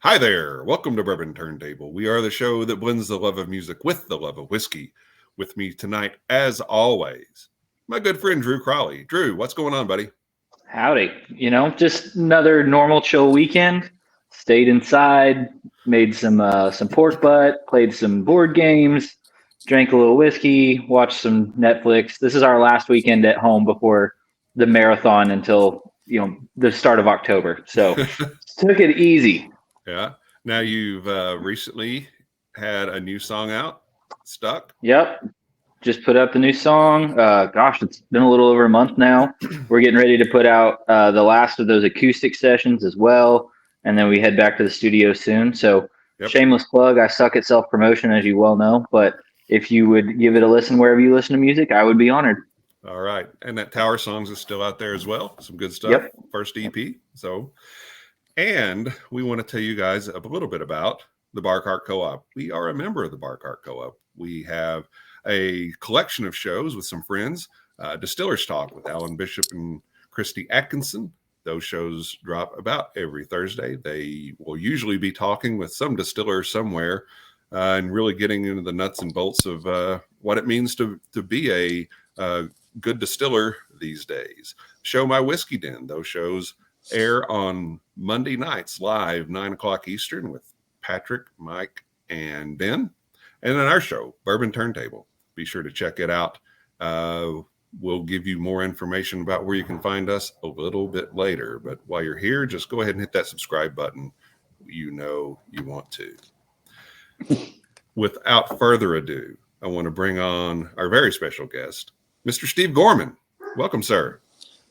Hi there. Welcome to Bourbon Turntable. We are the show that blends the love of music with the love of whiskey. With me tonight, as always, my good friend Drew Crawley. Drew, what's going on, buddy? Howdy. Just another normal chill weekend. Stayed inside, made some pork butt, played some board games, drank a little whiskey, watched some Netflix. This is our last weekend at home before the marathon until, the start of October. So took it easy. Yeah. Now you've recently had a new song out, Stuck. Yep. Just put up the new song. Gosh, it's been a little over a month now. We're getting ready to put out the last of those acoustic sessions as well, and then we head back to the studio soon. So, Yep. shameless plug. I suck at self promotion, as you well know, but if you would give it a listen wherever you listen to music, I would be honored. All right. And that Tower Songs is still out there as well. Some good stuff. Yep. First EP. And we want to tell you guys a little bit about the Bar Cart Co-op. We are a member of the Bar Cart Co-op. We have a collection of shows with some friends. Distillers Talk with Alan Bishop and Christy Atkinson. Those shows drop about every Thursday. They will usually be talking with some distiller somewhere and really getting into the nuts and bolts of what it means to be a good distiller these days. Show My Whiskey Den. Those shows air on Monday nights live, 9 o'clock Eastern with Patrick, Mike, and Ben. And then our show, Bourbon Turntable. Be sure to check it out. We'll give you more information about where you can find us a little bit later. But while you're here, just go ahead and hit that subscribe button. You know you want to. Without further ado, I want to bring on our very special guest, Mr. Steve Gorman. Welcome, sir.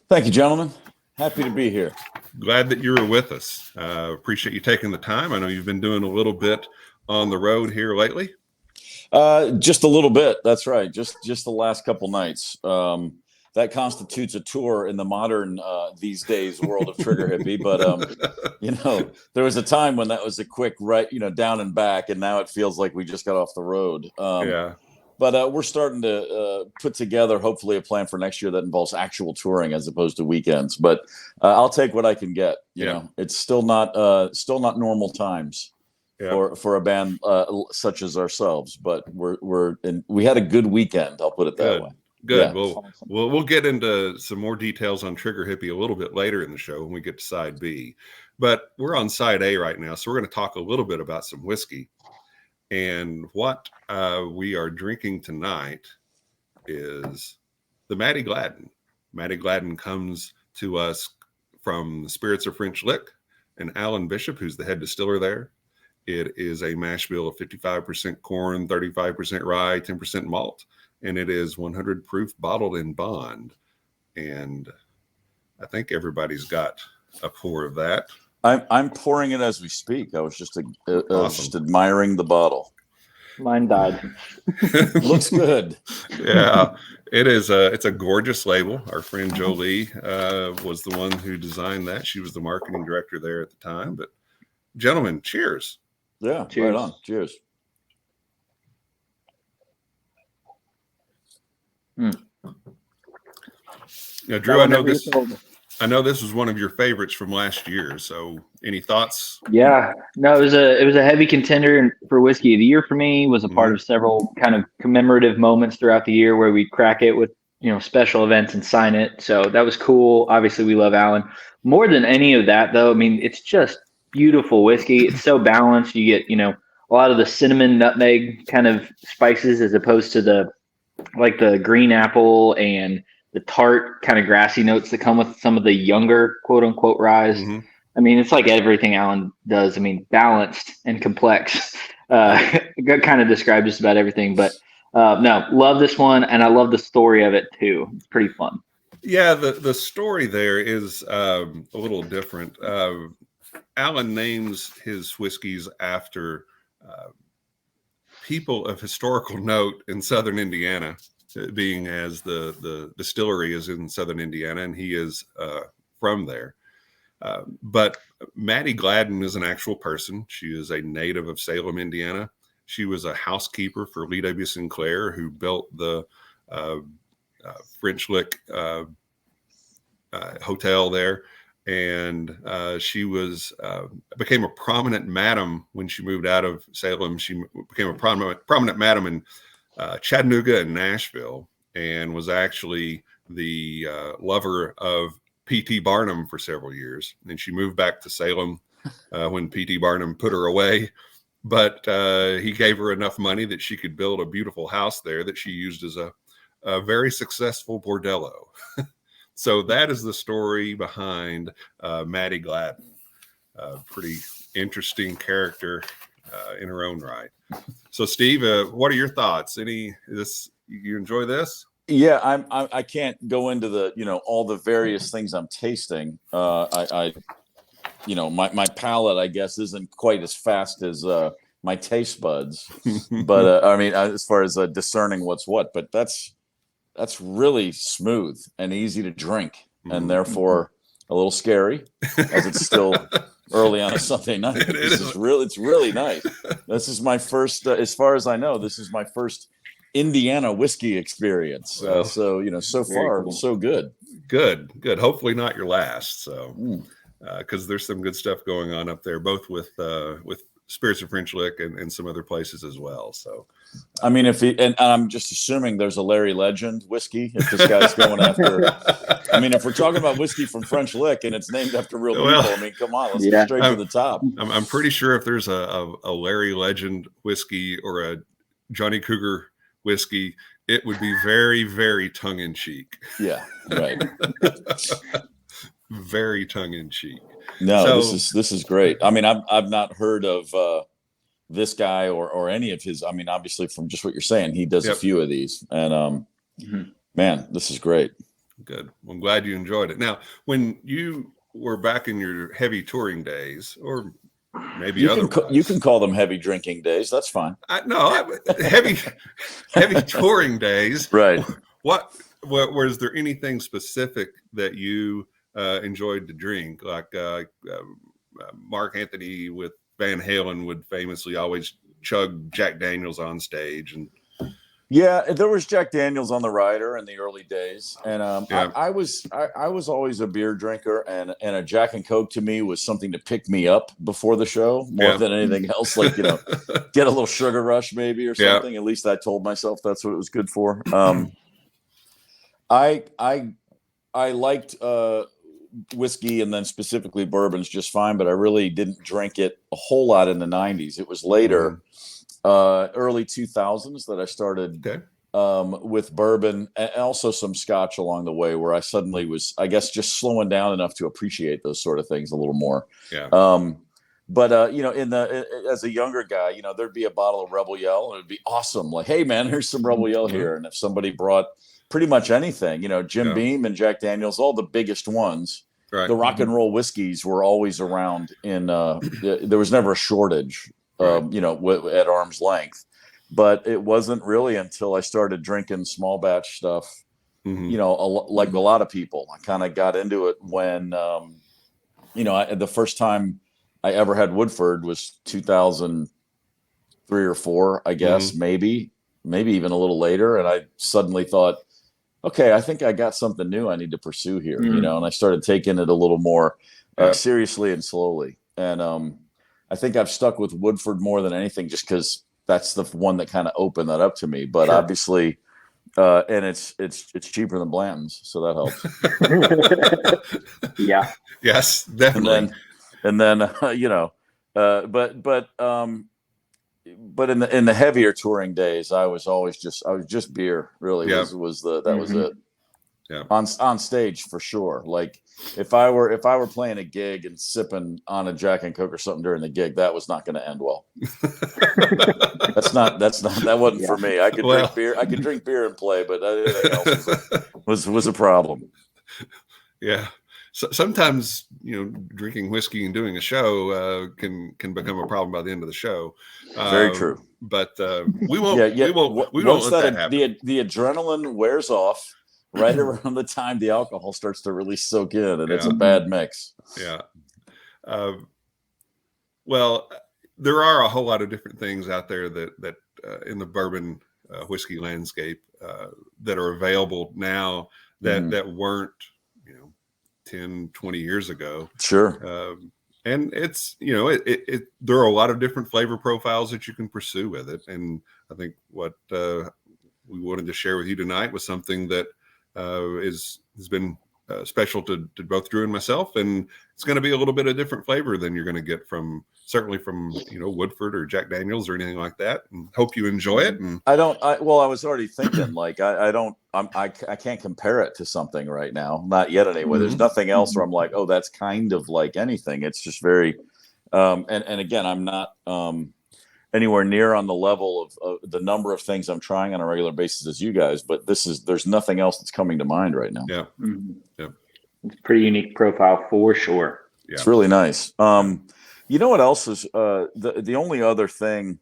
Thank you, gentlemen. Happy to be here. Glad that you were with us. Appreciate you taking the time. I know you've been doing a little bit on the road here lately. Just a little bit. That's right. Just the last couple nights. That constitutes a tour in the modern these days world of Trigger Hippy. But there was a time when that was a quick down and back, and now it feels like we just got off the road. Yeah. But we're starting to put together, hopefully, a plan for next year that involves actual touring as opposed to weekends. But I'll take what I can get. You know, it's still not normal times. Yeah. For a band such as ourselves, but we had a good weekend. I'll put it that way. Good. Yeah. We'll get into some more details on Trigger Hippy a little bit later in the show when we get to side B. But we're on side A right now, so we're going to talk a little bit about some whiskey. And what we are drinking tonight is the Mattie Gladden. Mattie Gladden comes to us from the Spirits of French Lick and Alan Bishop, who's the head distiller there. It is a mash bill of 55% corn, 35% rye, 10% malt, and it is 100 proof, bottled in bond. And I think everybody's got a pour of that. I'm pouring it as we speak. I was just just admiring the bottle. Mine died. Looks good. Yeah, it is. It's a gorgeous label. Our friend Jolie was the one who designed that. She was the marketing director there at the time. But gentlemen, cheers. Yeah, cheers. Right on. Cheers. Now, Drew, I know this was one of your favorites from last year. So, any thoughts? Yeah, no, it was a heavy contender for whiskey of the year for me. Was a part of several kind of commemorative moments throughout the year where we crack it with special events and sign it. So that was cool. Obviously, we love Alan more than any of that, though. I mean, it's just beautiful whiskey. It's so balanced. You get a lot of the cinnamon, nutmeg kind of spices as opposed to the green apple and the tart kind of grassy notes that come with some of the younger quote unquote ryes. Mm-hmm. I mean, it's like everything Alan does. I mean, balanced and complex. Kind of describe just about everything. But no, love this one, and I love the story of it too. It's pretty fun. Yeah, the story there is a little different. Alan names his whiskeys after people of historical note in southern Indiana, being as the distillery is in southern Indiana, and he is from there. But Mattie Gladden is an actual person. She is a native of Salem, Indiana. She was a housekeeper for Lee W. Sinclair, who built the French Lick hotel there. and she was became a prominent madam when she moved out of Salem. She became a prominent madam in Chattanooga and Nashville, and was actually the lover of P.T. Barnum for several years. And she moved back to Salem when P.T. Barnum put her away. But he gave her enough money that she could build a beautiful house there that she used as a very successful bordello. So that is the story behind Mattie Gladden. Pretty interesting character in her own right. So, Steve, what are your thoughts? You enjoy this? Yeah, I can't go into the all the various things I'm tasting. My palate, I guess, isn't quite as fast as my taste buds. But I mean, as far as discerning what's what, but that's really smooth and easy to drink, and therefore a little scary, as it's still early on a Sunday night. It's really nice. This is my first, as far as I know, this is my first Indiana whiskey experience. So far, cool. So good. Good. Hopefully not your last. So, because there's some good stuff going on up there, both with Spirits of French Lick and some other places as well. So, I mean, and I'm just assuming there's a Larry Legend whiskey if this guy's going after. I mean, if we're talking about whiskey from French Lick and it's named after real people, I mean, come on, let's get straight to the top. I'm pretty sure if there's a Larry Legend whiskey or a Johnny Cougar whiskey, it would be very, very tongue in cheek. Yeah, right. Very tongue in cheek. No, this is great. I mean, I've not heard of this guy or any of his. I mean, obviously from just what you're saying, he does a few of these, and man, this is great. Good. I'm glad you enjoyed it. Now, when you were back in your heavy touring days, or maybe you can call them heavy drinking days. That's fine. Heavy touring days. Right. What was there anything specific that you enjoyed to drink? Like Mark Anthony with Van Halen would famously always chug Jack Daniels on stage, and yeah, there was Jack Daniels on the rider in the early days, and I was always a beer drinker, and a Jack and Coke to me was something to pick me up before the show more than anything else. Like get a little sugar rush maybe or something. Yeah. At least I told myself that's what it was good for. I liked whiskey and then specifically bourbons just fine, but I really didn't drink it a whole lot in the 90s. It was later. Early 2000s that I started with bourbon and also some scotch along the way, where I suddenly was, I guess, just slowing down enough to appreciate those sort of things a little more. Yeah. But as a younger guy, there'd be a bottle of Rebel Yell and it'd be awesome. Like, hey man, here's some Rebel Yell here. And if somebody brought pretty much anything, Jim Beam and Jack Daniels, all the biggest ones, the rock and roll whiskeys were always around there was never a shortage. At arm's length, but it wasn't really until I started drinking small batch stuff, like a lot of people. I kind of got into it when, the first time I ever had Woodford was 2003 or 4, I guess, maybe even a little later. And I suddenly thought, okay, I think I got something new I need to pursue here, and I started taking it a little more seriously and slowly. And, I think I've stuck with Woodford more than anything, just because that's the one that kind of opened that up to me. But obviously, and it's cheaper than Blanton's, so that helps. Yeah. Yes, definitely. And then but in the heavier touring days, I was just beer. Really, was it. Yeah. On stage for sure. Like if I were playing a gig and sipping on a Jack and Coke or something during the gig, that was not going to end well. That wasn't for me. I could drink beer. I could drink beer and play, but everything else was a problem. Yeah. So sometimes drinking whiskey and doing a show can become a problem by the end of the show. Very true. But we won't. We don't let that happen. The adrenaline wears off right around the time the alcohol starts to really soak in, and it's a bad mix. Yeah. Well, there are a whole lot of different things out there that in the bourbon whiskey landscape that are available now that weren't 10, 20 years ago. Sure. And it's, there are a lot of different flavor profiles that you can pursue with it. And I think what we wanted to share with you tonight was something that has been special to both Drew and myself. And it's going to be a little bit of different flavor than you're going to get certainly from Woodford or Jack Daniels or anything like that. And hope you enjoy it. And I was already thinking, like, I can't compare it to something right now. Not yet anyway. There's nothing else where I'm like, oh, that's kind of like anything. It's just very, and again, I'm not anywhere near on the level of the number of things I'm trying on a regular basis as you guys, but there's nothing else that's coming to mind right now. Yeah. Yeah. It's a pretty unique profile for sure. Yeah. It's really nice. You know what else is the only other thing,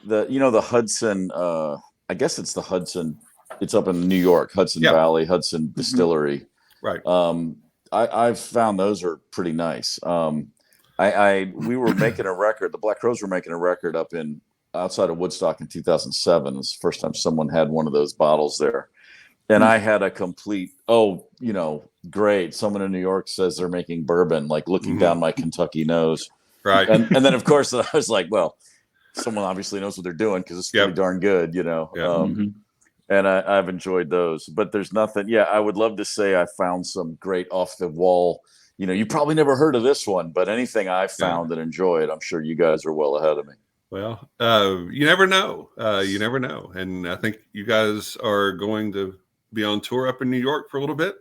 the Hudson, I guess it's the Hudson, it's up in New York, Hudson Valley, Hudson Distillery. Right. I've found those are pretty nice. We were making a record, the Black Crows were making a record up outside of Woodstock in 2007. It was the first time someone had one of those bottles there. And I had a complete, great. Someone in New York says they're making bourbon, like looking down my Kentucky nose. Right. And then, of course, I was like, well, someone obviously knows what they're doing because it's pretty darn good, And I've enjoyed those. But there's nothing. Yeah, I would love to say I found some great off the wall. You probably never heard of this one, but anything I found and enjoyed, I'm sure you guys are well ahead of me. Well, you never know. You never know. And I think you guys are going to be on tour up in New York for a little bit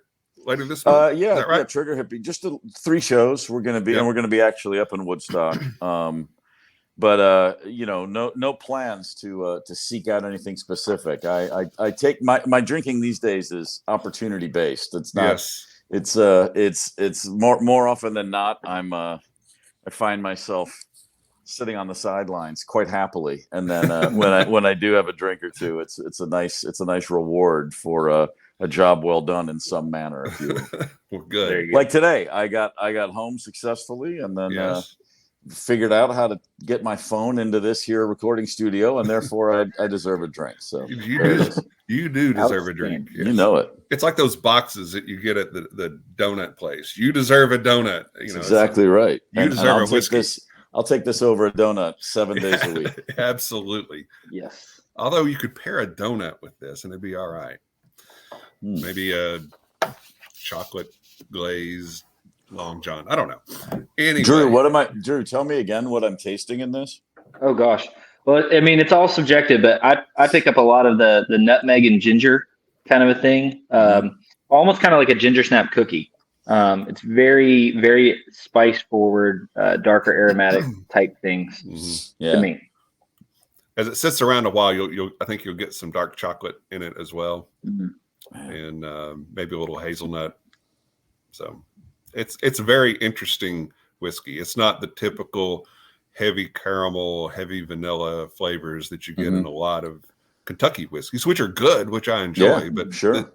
later this month. Is that right? Trigger Hippy. Just 3 shows we're going to be, and we're going to be actually up in Woodstock. But no plans to seek out anything specific. I take my drinking these days is opportunity based. It's not. Yes. It's more often than not. I find myself sitting on the sidelines quite happily, and then when I do have a drink or two, it's a nice reward for a job well done in some manner. If you well, good. Like today, I got home successfully, and then figured out how to get my phone into this here recording studio, and therefore I deserve a drink. So you do deserve a drink. Yes. You know it. It's like those boxes that you get at the donut place. You deserve a donut. That's exactly right. You deserve a whiskey. I'll take this over a donut 7 days a week. Absolutely. Yes. Although you could pair a donut with this and it'd be all right. Maybe a chocolate glazed Long John. I don't know. Anyway. Drew, tell me again what I'm tasting in this. Oh gosh. Well, I mean, it's all subjective, but I pick up a lot of the nutmeg and ginger kind of a thing. Almost kind of like a ginger snap cookie. It's very, very spice forward, darker aromatic type things to me. As it sits around a while, I think you'll get some dark chocolate in it as well, and maybe a little hazelnut. So it's a very interesting whiskey. It's not the typical heavy caramel, heavy vanilla flavors that you get in a lot of Kentucky whiskeys, which are good, which I enjoy. But sure,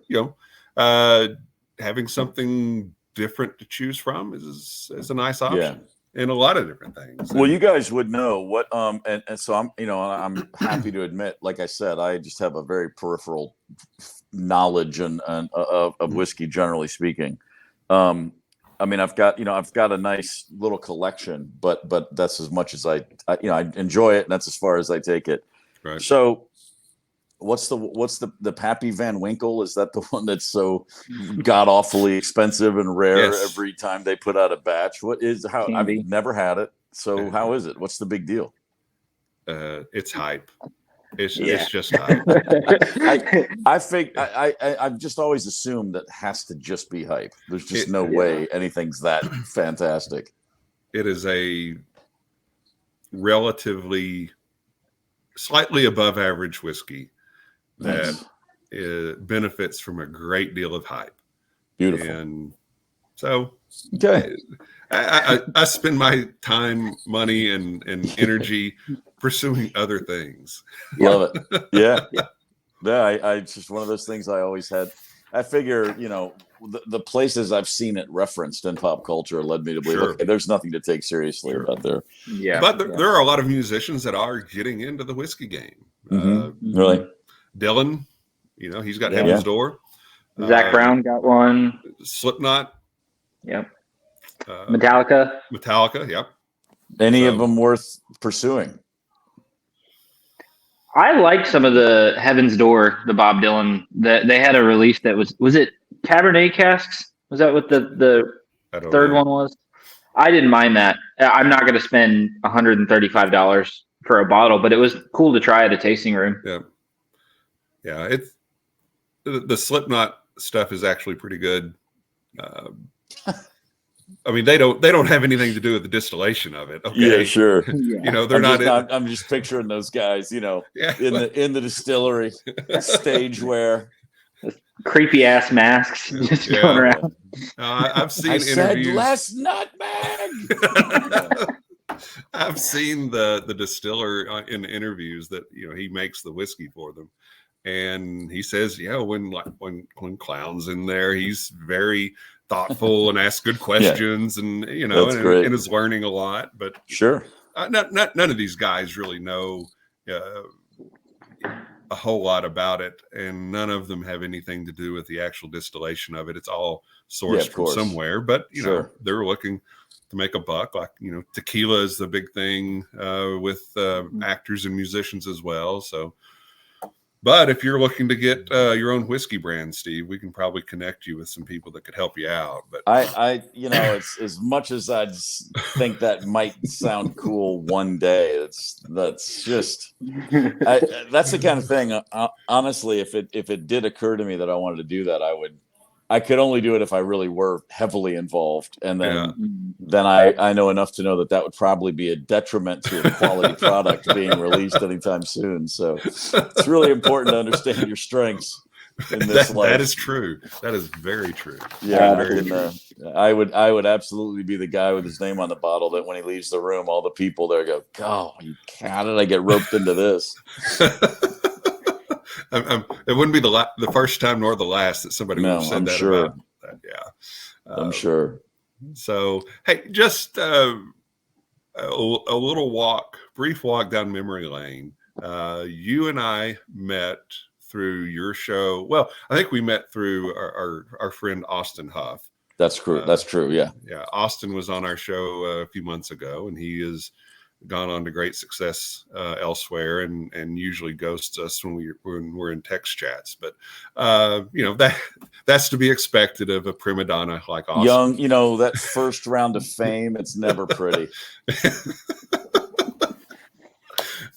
having something different to choose from is a nice option in a lot of different things. Well, you guys would know what and so I'm happy to admit, like I said, I just have a very peripheral knowledge of whiskey, generally speaking. I mean, I've got a nice little collection, but that's as much as I enjoy it, and that's as far as I take it. Right. So what's the Pappy Van Winkle? Is that the one that's so god awfully expensive and rare every time they put out a batch? I've never had it. So how is it? What's the big deal? It's hype. It's just hype. I think I've just always assumed that has to just be hype. There's just no way anything's that fantastic. It is a relatively slightly above average whiskey that benefits from a great deal of hype. Beautiful. And so okay. I spend my time, money, and energy pursuing other things. Love it. Yeah. It's just one of those things I always had. I figure, the places I've seen it referenced in pop culture led me to believe, okay, there's nothing to take seriously about there. Yeah. But there are a lot of musicians that are getting into the whiskey game. Really? Dylan, he's got Heaven's Door. Zach Brown got one. Slipknot. Yep. Uh, Metallica. Yep. Any of them worth pursuing? I liked some of the Heaven's Door, the Bob Dylan. That they had a release that was it Cabernet casks? Was that what the third one was? I didn't mind that. I'm not going to spend $135 for a bottle, but it was cool to try at a tasting room. Yeah, yeah. It's the Slipknot stuff is actually pretty good. I mean, they don't have anything to do with the distillation of it. Okay, yeah, sure. You know, they're I'm just picturing those guys. You know, in the distillery, stage wear, creepy ass masks just going around. I've seen interviews. Said less nutmeg. I've seen the distiller in interviews that he makes the whiskey for them, and he says, when Clown's in there, he's very thoughtful and asks good questions, and and is learning a lot. But sure, none of these guys really know a whole lot about it, and none of them have anything to do with the actual distillation of it. It's all sourced from somewhere, but they're looking to make a buck. Like tequila is the big thing with actors and musicians as well. So, but if you're looking to get your own whiskey brand, Steve, we can probably connect you with some people that could help you out. But it's as much as I think that might sound cool one day. That's just that's the kind of thing. Honestly, if it did occur to me that I wanted to do that, I could only do it if I really were heavily involved, and then I know enough to know that would probably be a detriment to a quality product being released anytime soon. So it's really important to understand your strengths in this life. That is true. That is very true. Yeah, I would absolutely be the guy with his name on the bottle that when he leaves the room, all the people there go, "Oh, how did I get roped into this?" It wouldn't be the first time nor the last that somebody would have said that about that. Yeah, I'm sure. So, hey, just a little brief walk down memory lane. You and I met through your show. Well, I think we met through our friend Austin Huff. That's true. That's true. Yeah. Yeah. Austin was on our show a few months ago, and he has gone on to great success elsewhere, and usually ghosts us when we're in text chats. But that's to be expected of a prima donna like Austin. Young, that first round of fame, it's never pretty.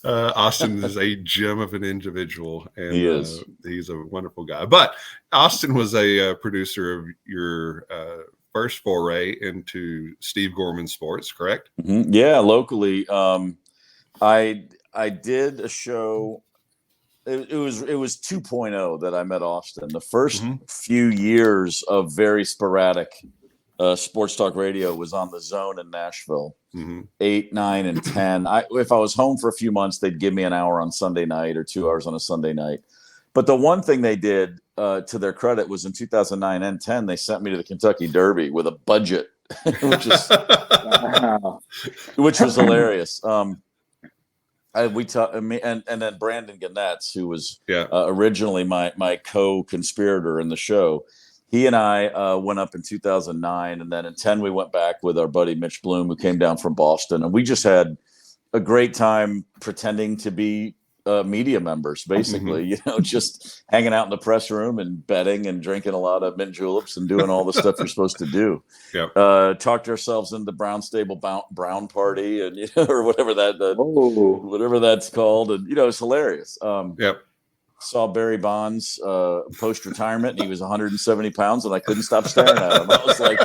Austin is a gem of an individual, and he is. He's a wonderful guy. But Austin was a producer of your first foray into Steve Gorman Sports, correct? Mm-hmm. Yeah, locally. I did a show. It was 2.0 that I met Austin. The first few years of very sporadic sports talk radio was on the Zone in Nashville. 8, 9, and 10. If I was home for a few months, they'd give me an hour on Sunday night or 2 hours on a Sunday night. But the one thing they did, to their credit, was in 2009 and 10, they sent me to the Kentucky Derby with a budget, which was hilarious. And then Brandon Gannett, who was originally my co-conspirator in the show, he and I went up in 2009, and then in 10 we went back with our buddy Mitch Bloom, who came down from Boston, and we just had a great time pretending to be media members, basically, just hanging out in the press room and betting and drinking a lot of mint juleps and doing all the stuff you're supposed to do. Talked ourselves into the Brown Stable Brown Party, and or whatever whatever that's called, and it's hilarious. Saw Barry Bonds post-retirement, and he was 170 pounds, and I couldn't stop staring at him. I was like,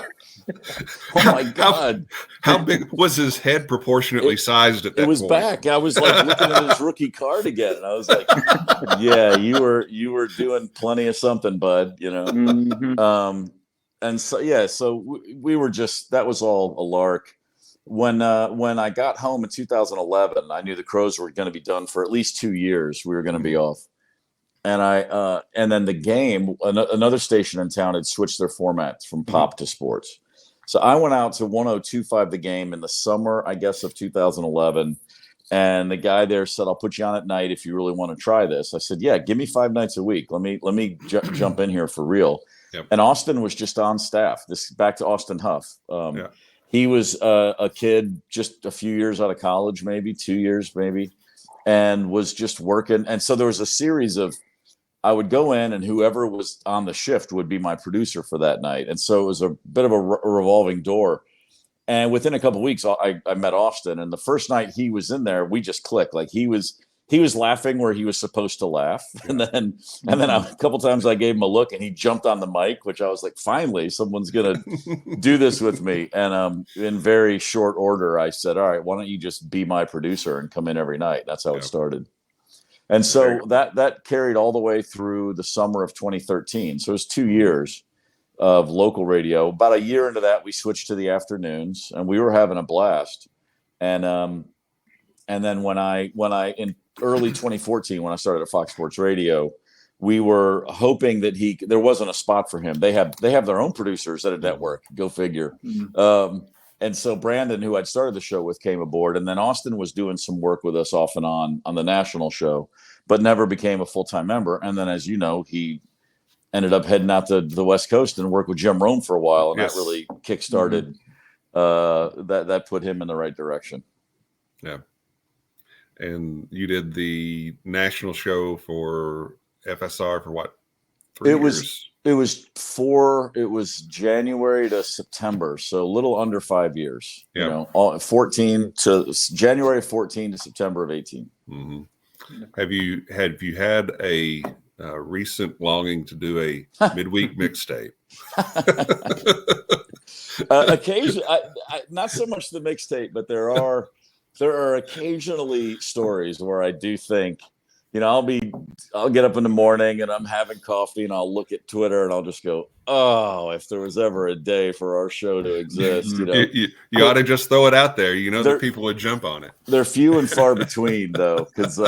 oh my God. How big was his head proportionately sized at that point? It was back. I was like looking at his rookie card again, and I was like, yeah, you were doing plenty of something, bud, and so we were just, that was all a lark. When I got home in 2011, I knew the Crows were going to be done for at least 2 years. We were going to be off. And and then the game, another station in town had switched their formats from pop to sports. So I went out to 102.5 the game in the summer, I guess, of 2011. And the guy there said, "I'll put you on at night if you really want to try this." I said, "Yeah, give me 5 nights a week. Let me jump in here for real." Yep. And Austin was just on staff. This back to Austin Huff. Yeah. He was a kid just a few years out of college, maybe 2 years, maybe, and was just working. And so there was a series of, I would go in and whoever was on the shift would be my producer for that night. And so it was a bit of a revolving door. And within a couple of weeks, I met Austin. And the first night he was in there, we just clicked. Like he was laughing where he was supposed to laugh. And then a couple times I gave him a look and he jumped on the mic, which I was like, finally, someone's going to do this with me. And in very short order, I said, all right, why don't you just be my producer and come in every night? That's how it started. And so that carried all the way through the summer of 2013. So it was 2 years of local radio. About a year into that, we switched to the afternoons, and we were having a blast. And then when I in early 2014, when I started at Fox Sports Radio, we were hoping that there wasn't a spot for him. They have their own producers at a network. Go figure. And so Brandon, who I'd started the show with, came aboard, and then Austin was doing some work with us off and on the national show, but never became a full-time member. And then, as you know, he ended up heading out to the West Coast and worked with Jim Rome for a while, and that really kickstarted that put him in the right direction. Yeah. And you did the national show for FSR for what? 3 years? It was January to September, so a little under 5 years. Yeah. You know, January 14 to September of 18. Mm-hmm. Have you had a recent longing to do a midweek mixtape? Occasionally, not so much the mixtape, but there are occasionally stories where I do think, you know, I'll get up in the morning and I'm having coffee and I'll look at Twitter and I'll just go, oh, if there was ever a day for our show to exist, you know, you ought to just throw it out there. You know, that people would jump on it. They're few and far between though. Cause,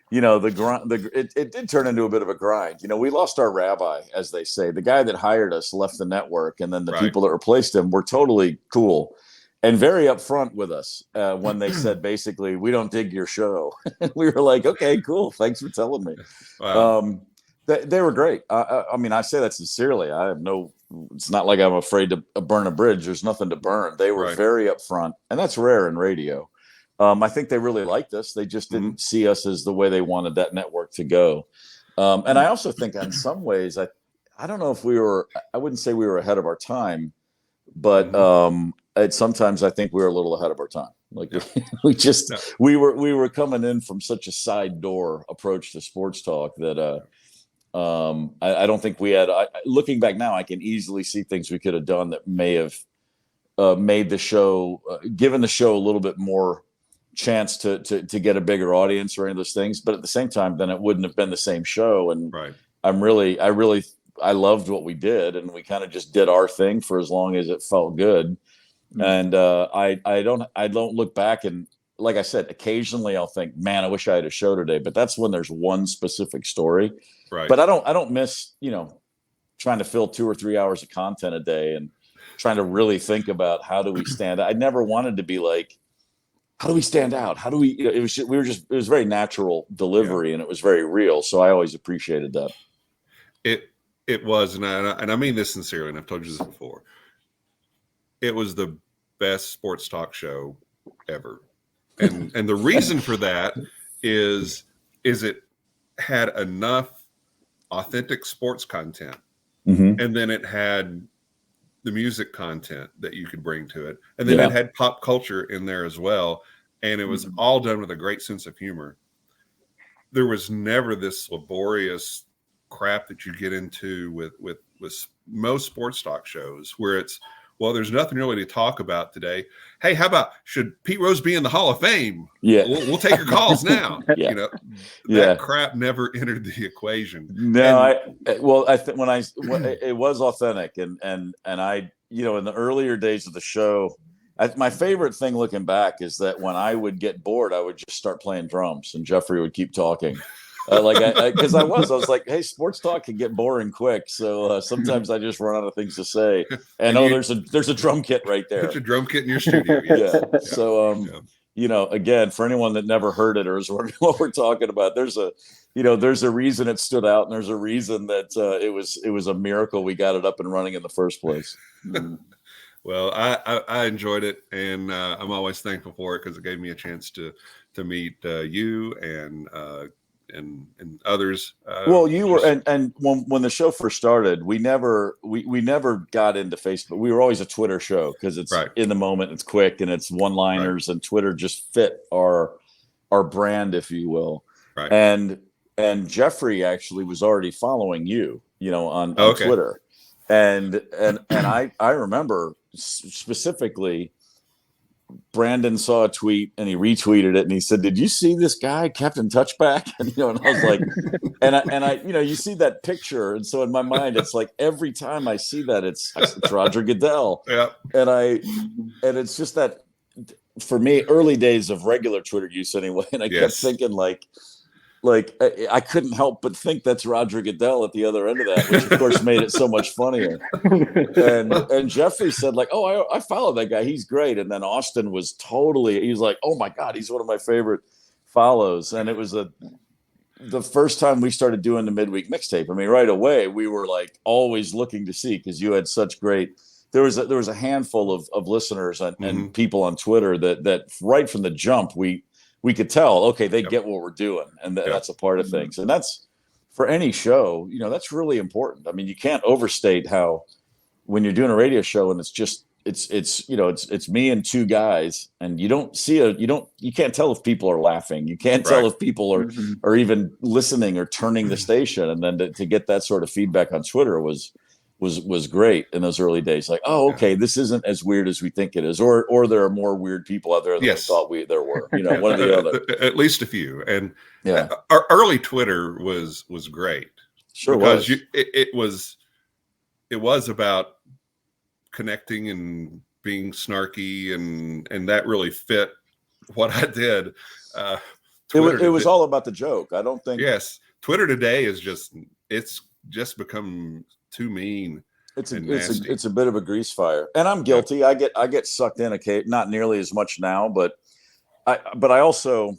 you know, it did turn into a bit of a grind. You know, we lost our rabbi, as they say. The guy that hired us left the network, and then the people that replaced him were totally cool and very upfront with us when they said, basically, we don't dig your show. We were like, okay, cool. Thanks for telling me. Wow. They were great. I mean, I say that sincerely. It's not like I'm afraid to burn a bridge. There's nothing to burn. They were very upfront, and that's rare in radio. I think they really liked us. They just didn't see us as the way they wanted that network to go. And I also think in some ways, I don't know if I wouldn't say we were ahead of our time, but sometimes I think we were a little ahead of our time. Like we were coming in from such a side door approach to sports talk that I don't think we had. Looking back now, I can easily see things we could have done that may have made the show, given the show a little bit more chance to get a bigger audience or any of those things. But at the same time, then it wouldn't have been the same show. And I loved what we did, and we kind of just did our thing for as long as it felt good. And I don't look back, and like I said, occasionally I'll think, man, I wish I had a show today, but that's when there's one specific story. Right. But I don't miss, you know, trying to fill 2 or 3 hours of content a day and trying to really think about how do we stand out. I never wanted to be like, how do we stand out? How do we, it was very natural delivery, and it was very real. So I always appreciated that. It was, and I mean this sincerely, and I've told you this before. It was the best sports talk show ever. And the reason for that is it had enough authentic sports content, and then it had the music content that you could bring to it, and then it had pop culture in there as well, and it was all done with a great sense of humor. There was never this laborious crap that you get into with most sports talk shows where it's, well, there's nothing really to talk about today. Hey, how about, should Pete Rose be in the Hall of Fame? Yeah, we'll take your calls now. You know, that crap never entered the equation. No, it was authentic, and I, you know, in the earlier days of the show, my favorite thing looking back is that when I would get bored, I would just start playing drums, and Jeffrey would keep talking. Because I was like, hey, sports talk can get boring quick, so sometimes I just run out of things to say. And there's a drum kit right there. There's a drum kit in your studio. So again, for anyone that never heard it or is wondering what we're talking about, there's a reason it stood out, and there's a reason that it was a miracle we got it up and running in the first place. Well, I enjoyed it, and I'm always thankful for it because it gave me a chance to meet you and others. Well, you were, and when the show first started, we never got into Facebook. We were always a Twitter show because it's in the moment, it's quick, and it's one-liners, and Twitter just fit our brand, if you will. Right. And Jeffrey actually was already following you, on Twitter, and I remember specifically, Brandon saw a tweet and he retweeted it and he said, "Did you see this guy, Captain Touchback?" And and I was like, and I you see that picture, and so in my mind, it's like every time I see that, it's Roger Goodell. Yeah. And it's just that, for me, early days of regular Twitter use anyway, and I kept thinking like I couldn't help but think that's Roger Goodell at the other end of that, which of course made it so much funnier. And Jeffrey said like, "Oh, I follow that guy. He's great." And then Austin was he was like, "Oh my God, he's one of my favorite follows." And it was the first time we started doing the midweek mixtape. I mean, right away we were like always looking to see, because you had such great. There was a handful of listeners and people on Twitter that right from the jump we could tell, okay, they get what we're doing, and that's a part of things. And that's, for any show, that's really important. I mean, you can't overstate how, when you're doing a radio show and it's me and two guys, and you can't tell if people are laughing. You can't tell if people are even listening or turning the station. And then to get that sort of feedback on Twitter was great in those early days. Like, oh, okay, this isn't as weird as we think it is, or there are more weird people out there than we thought there were. One or the other. At least a few. And our early Twitter was great. Sure because was. It was about connecting and being snarky, and that really fit what I did. It was all about the joke. I don't think. Yes, Twitter today is just become too mean. It's a bit of a grease fire, and I'm guilty. I get sucked in not nearly as much now, but I also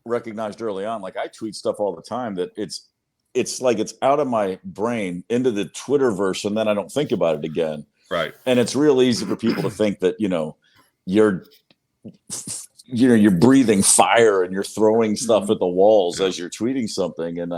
recognized early on, like, I tweet stuff all the time that it's like it's out of my brain into the Twitterverse, and then I don't think about it again. Right. And it's real easy for people to think that you're breathing fire and you're throwing stuff at the walls as you're tweeting something, and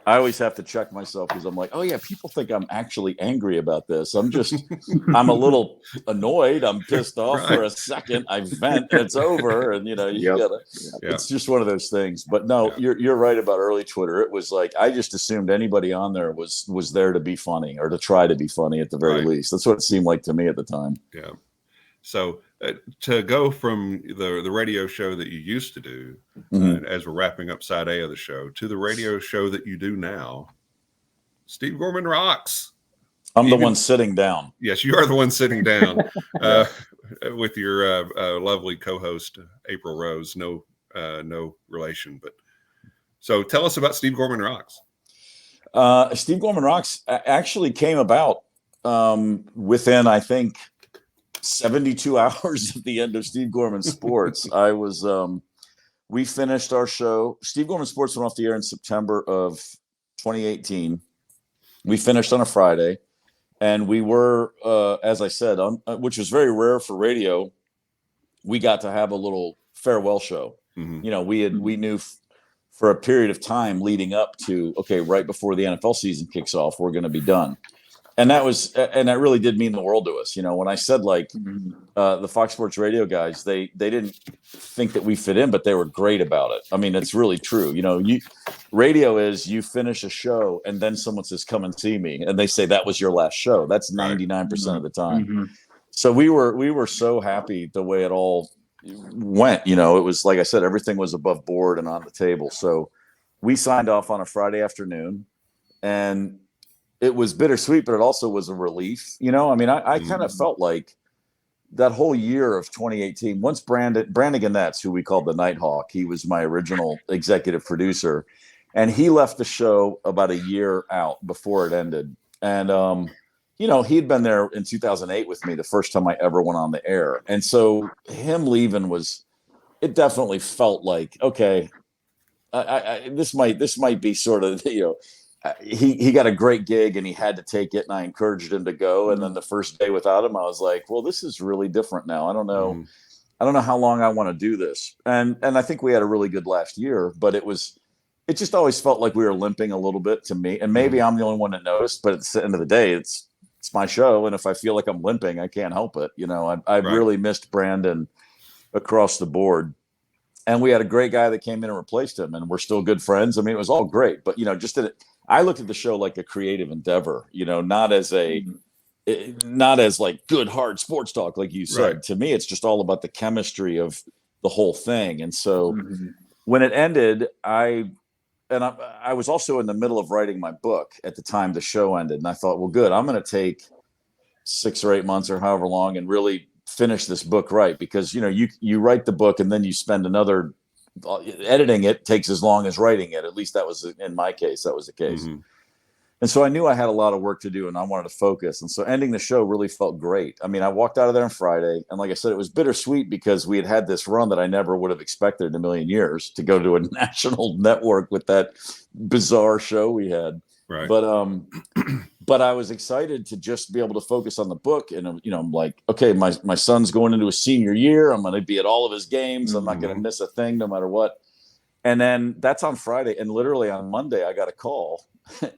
I always have to check myself, because I'm like, oh yeah, people think I'm actually angry about this. I'm a little annoyed. I'm pissed off for a second. I vent and it's over. And it's just one of those things. But no, you're right about early Twitter. It was like, I just assumed anybody on there was there to be funny, or to try to be funny at the very least. That's what it seemed like to me at the time. Yeah. So to go from the radio show that you used to do, as we're wrapping up side A of the show, to the radio show that you do now, Steve Gorman rocks. I'm the one sitting down. Yes, you are the one sitting down with your lovely co-host, April Rose. No relation, but so tell us about Steve Gorman Rocks. Steve Gorman Rocks actually came about within, I think, 72 hours at the end of Steve Gorman Sports. We finished our show. Steve Gorman Sports went off the air in September of 2018. We finished on a Friday, and we were, as I said, which was very rare for radio, we got to have a little farewell show. We knew for a period of time leading up to, okay, right before the NFL season kicks off, we're going to be done. And that really did mean the world to us. When I said, like, the Fox Sports Radio guys, they didn't think that we fit in, but they were great about it. I mean, it's really true. Radio is, you finish a show and then someone says, "Come and see me," and they say that was your last show. That's 99% of the time. So we were so happy the way it all went. It was, like I said, everything was above board and on the table. So we signed off on a Friday afternoon, and it was bittersweet, but it also was a relief. I mean, I kind of felt like that whole year of 2018, once Brandon Gannett's, who we called the Nighthawk, he was my original executive producer, and he left the show about a year out before it ended. And, he'd been there in 2008 with me, the first time I ever went on the air. And so him leaving was it definitely felt like, okay, this might be sort of, he got a great gig and he had to take it, and I encouraged him to go. And then the first day without him, I was like, well, this is really different now. I don't know. I don't know how long I want to do this. And I think we had a really good last year, but it just always felt like we were limping a little bit to me. And maybe I'm the only one that noticed, but at the end of the day, it's my show. And if I feel like I'm limping, I can't help it. I really missed Brandon across the board. And we had a great guy that came in and replaced him, and we're still good friends. I mean, it was all great, but I looked at the show like a creative endeavor, not as like good hard sports talk, like you said. Right. To me, it's just all about the chemistry of the whole thing. And so when it ended, I was also in the middle of writing my book at the time the show ended, and I thought, well, good, I'm going to take 6 or 8 months or however long and really finish this book right, because you write the book and then you spend another editing it takes as long as writing it. At least that was in my case, that was the case. And so I knew I had a lot of work to do and I wanted to focus. And so ending the show really felt great. I mean, I walked out of there on Friday, and like I said, it was bittersweet because we had this run that I never would have expected in a million years to go to a national network with that bizarre show we had. Right. But I was excited to just be able to focus on the book. And, I'm like, okay, my son's going into his senior year. I'm going to be at all of his games. I'm not going to miss a thing no matter what. And then that's on Friday. And literally on Monday, I got a call.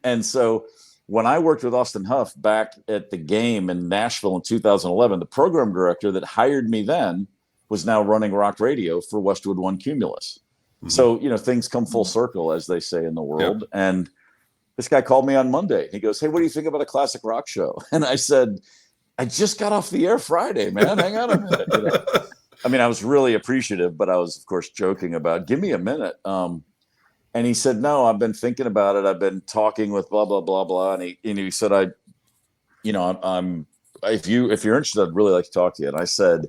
And so when I worked with Austin Huff back at the game in Nashville in 2011, the program director that hired me then was now running rock radio for Westwood One Cumulus. So, things come full circle, as they say in the world. Yep. And this guy called me on Monday. He goes, hey, what do you think about a classic rock show? And I said, I just got off the air Friday, man. Hang on a minute. I mean, I was really appreciative, but I was, of course, joking about, give me a minute. And he said, no, I've been thinking about it. I've been talking with blah, blah, blah, blah. And he said, I'm if you're interested, I'd really like to talk to you. And I said,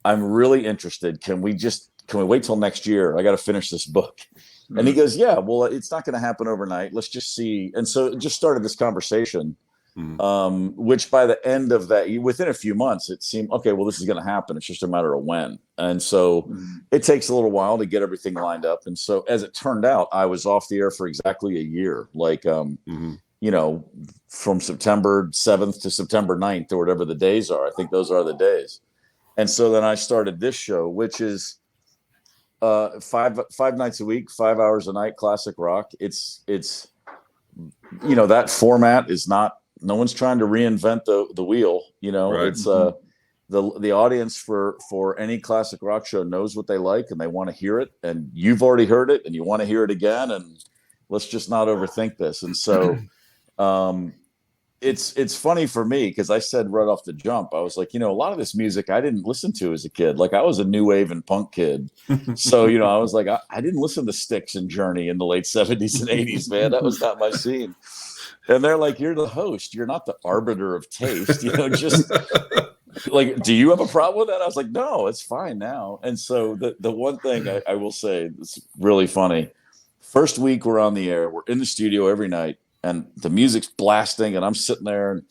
I'm really interested. Can we wait till next year? I got to finish this book. And he goes, yeah, well, it's not going to happen overnight. Let's just see. And so it just started this conversation, which by the end of that, within a few months, it seemed, okay, well, this is going to happen. It's just a matter of when. And so it takes a little while to get everything lined up. And so as it turned out, I was off the air for exactly a year, like, from September 7th to September 9th or whatever the days are. I think those are the days. And so then I started this show, which is, 5 nights a week, 5 hours a night, classic rock. It's that format is not, no one's trying to reinvent the wheel. Right. It's the audience for any classic rock show knows what they like and they want to hear it, and you've already heard it and you want to hear it again, and let's just not overthink this. And so it's funny for me because I said right off the jump, I was like, a lot of this music I didn't listen to as a kid. Like I was a new wave and punk kid. So, I was like, I didn't listen to Styx and Journey in the late 70s and 80s, man. That was not my scene. And they're like, you're the host. You're not the arbiter of taste. Just like, do you have a problem with that? I was like, no, it's fine now. And so the one thing I will say that's really funny, first week we're on the air, we're in the studio every night, and the music's blasting, and I'm sitting there, and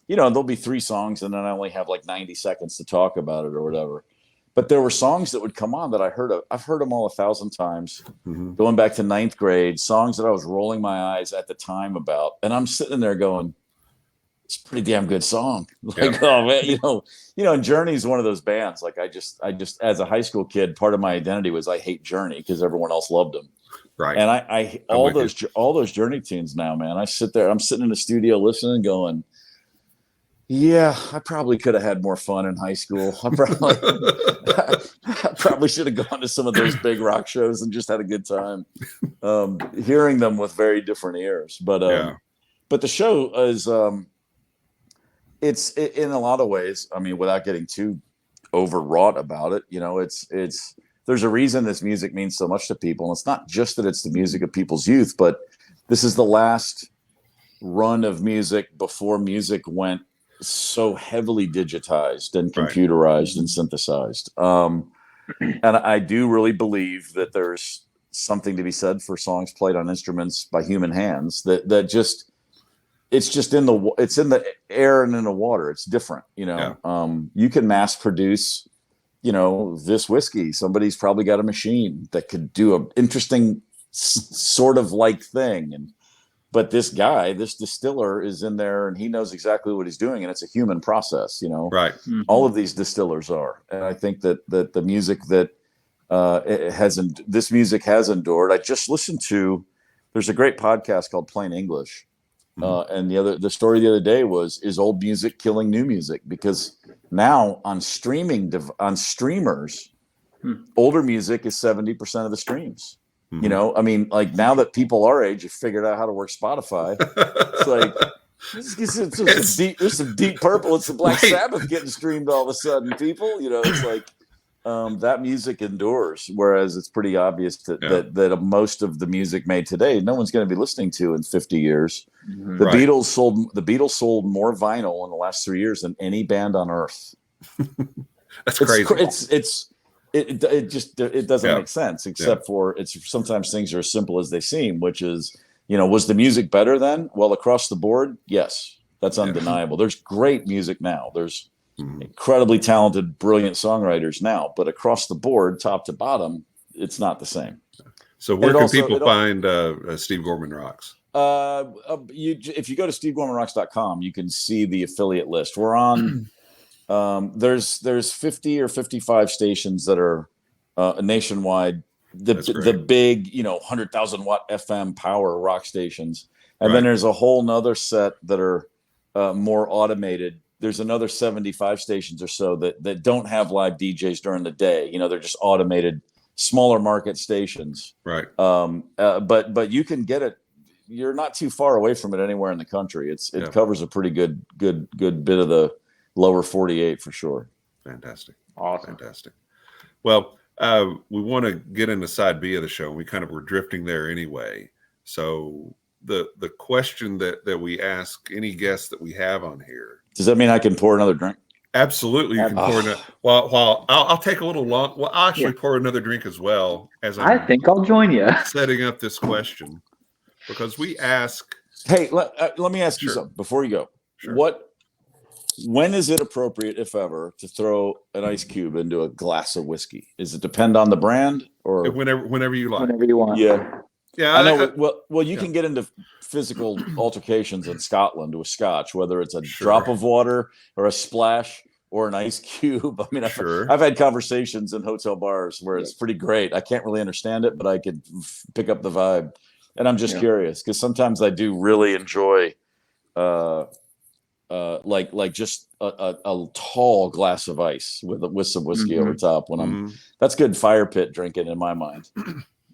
there'll be 3 songs, and then I only have like 90 seconds to talk about it or whatever. But there were songs that would come on that I've heard them all 1,000 times, going back to 9th grade, songs that I was rolling my eyes at the time about, and I'm sitting there going, it's a pretty damn good song. Like, oh man, and Journey's one of those bands. Like I just as a high school kid, part of my identity was I hate Journey because everyone else loved them. Right. And I all those Journey tunes now, man. I'm sitting in the studio listening, going, yeah, I probably could have had more fun in high school. I probably should have gone to some of those big rock shows and just had a good time, hearing them with very different ears. But the show is it's in a lot of ways. I mean, without getting too overwrought about it, it's. There's a reason this music means so much to people. And it's not just that it's the music of people's youth, but this is the last run of music before music went so heavily digitized and computerized and synthesized. And I do really believe that there's something to be said for songs played on instruments by human hands that just, it's in the air and in the water. It's different, you can mass produce this whiskey, somebody's probably got a machine that could do an interesting sort of like thing. But this distiller is in there and he knows exactly what he's doing. And it's a human process, Right. Mm-hmm. All of these distillers are. And I think that the music that this music has endured. I just listened to, there's a great podcast called Plain English. And the story the other day is old music killing new music? Because now on streamers, older music is 70% of the streams. Mm-hmm. I mean, like now that people our age have figured out how to work Spotify, it's like there's some Deep Purple, it's some Black Sabbath getting streamed all of a sudden. People, it's like that music endures, whereas it's pretty obvious that most of the music made today, no one's going to be listening to in 50 years. Mm-hmm. The Beatles sold more vinyl in the last 3 years than any band on earth. That's crazy. It doesn't make sense, except for sometimes things are as simple as they seem, which is, was the music better then? Well, across the board, yes, that's undeniable. There's great music now. There's incredibly talented, brilliant songwriters now, but across the board, top to bottom, it's not the same. So where can people find Steve Gorman Rocks? If you go to SteveGormanRocks.com, you can see the affiliate list. We're on. There's 50 or 55 stations that are nationwide. The big 100,000 watt FM power rock stations, and then there's a whole nother set that are more automated. There's another 75 stations or so that don't have live DJs during the day. They're just automated, smaller market stations. Right. But you can get it. You're not too far away from it anywhere in the country. It covers a pretty good bit of the lower 48 for sure. Fantastic. Awesome. Fantastic. Well, we want to get into side B of the show. We kind of were drifting there anyway. So the question that we ask any guest that we have on here. Does that mean I can pour another drink? Absolutely. You can pour another. While I'll take a little long. Well, I'll actually pour another drink as well I think I'll join you. Setting up this question because we ask. Hey, let me ask you something before you go. Sure. When is it appropriate, if ever, to throw an ice cube into a glass of whiskey? Does it depend on the brand, or whenever you like? Whenever you want. Yeah. I know. Well, you can get into physical altercations in Scotland with scotch, whether it's a drop of water or a splash or an ice cube. I mean, I've had conversations in hotel bars where it's pretty great. I can't really understand it, but I could pick up the vibe, and I'm just curious because sometimes I do really enjoy. Like just a tall glass of ice with some whiskey over top that's good fire pit drinking in my mind.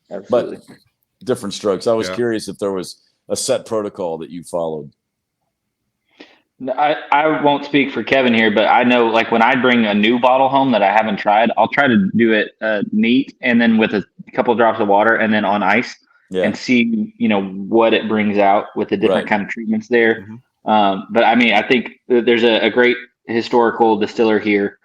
Absolutely. But different strokes. I was curious if there was a set protocol that you followed. I won't speak for Kevin here, but I know like when I bring a new bottle home that I haven't tried, I'll try to do it neat and then with a couple of drops of water and then on ice and see, what it brings out with the different kind of treatments there. But I mean, I think there's a great historical distiller here,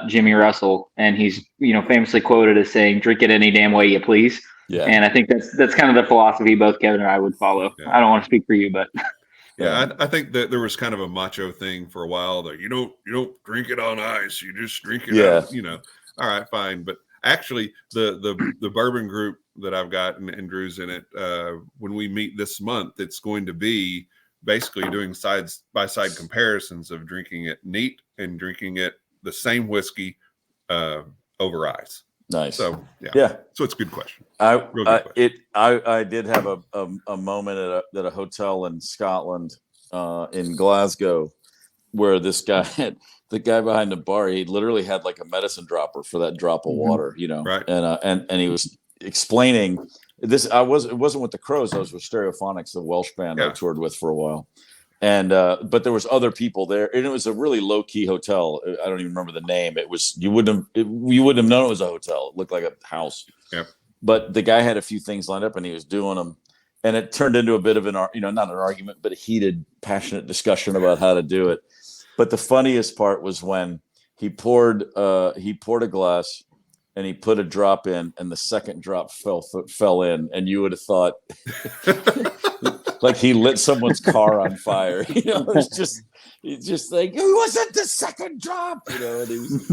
Jimmy Russell, and he's famously quoted as saying, "Drink it any damn way you please." Yeah. And I think that's kind of the philosophy both Kevin and I would follow. Yeah. I don't want to speak for you, but I think that there was kind of a macho thing for a while that you don't drink it on ice, you just drink it out, All right, fine, but actually the bourbon group that I've got and Drew's in it, when we meet this month, it's going to be basically doing side by side comparisons of drinking it neat and drinking it the same whiskey over ice. Nice. So So it's a good question. I did have a moment at a hotel in Scotland, in Glasgow, where this guy the guy behind the bar, he literally had like a medicine dropper for that drop of water, right. And he was explaining this. It wasn't with the Crows. I was with Stereophonics, the Welsh band I toured with for a while. And but there was other people there, and it was a really low key hotel. I don't even remember the name. It was you wouldn't have known it was a hotel. It looked like a house. Yeah. But the guy had a few things lined up, and he was doing them, and it turned into a bit of not an argument, but a heated, passionate discussion about how to do it. But the funniest part was when he poured a glass, and he put a drop in, and the second drop fell in, and you would have thought. like he lit someone's car on fire. You know, it's just like, it wasn't the second drop, you know, and he was,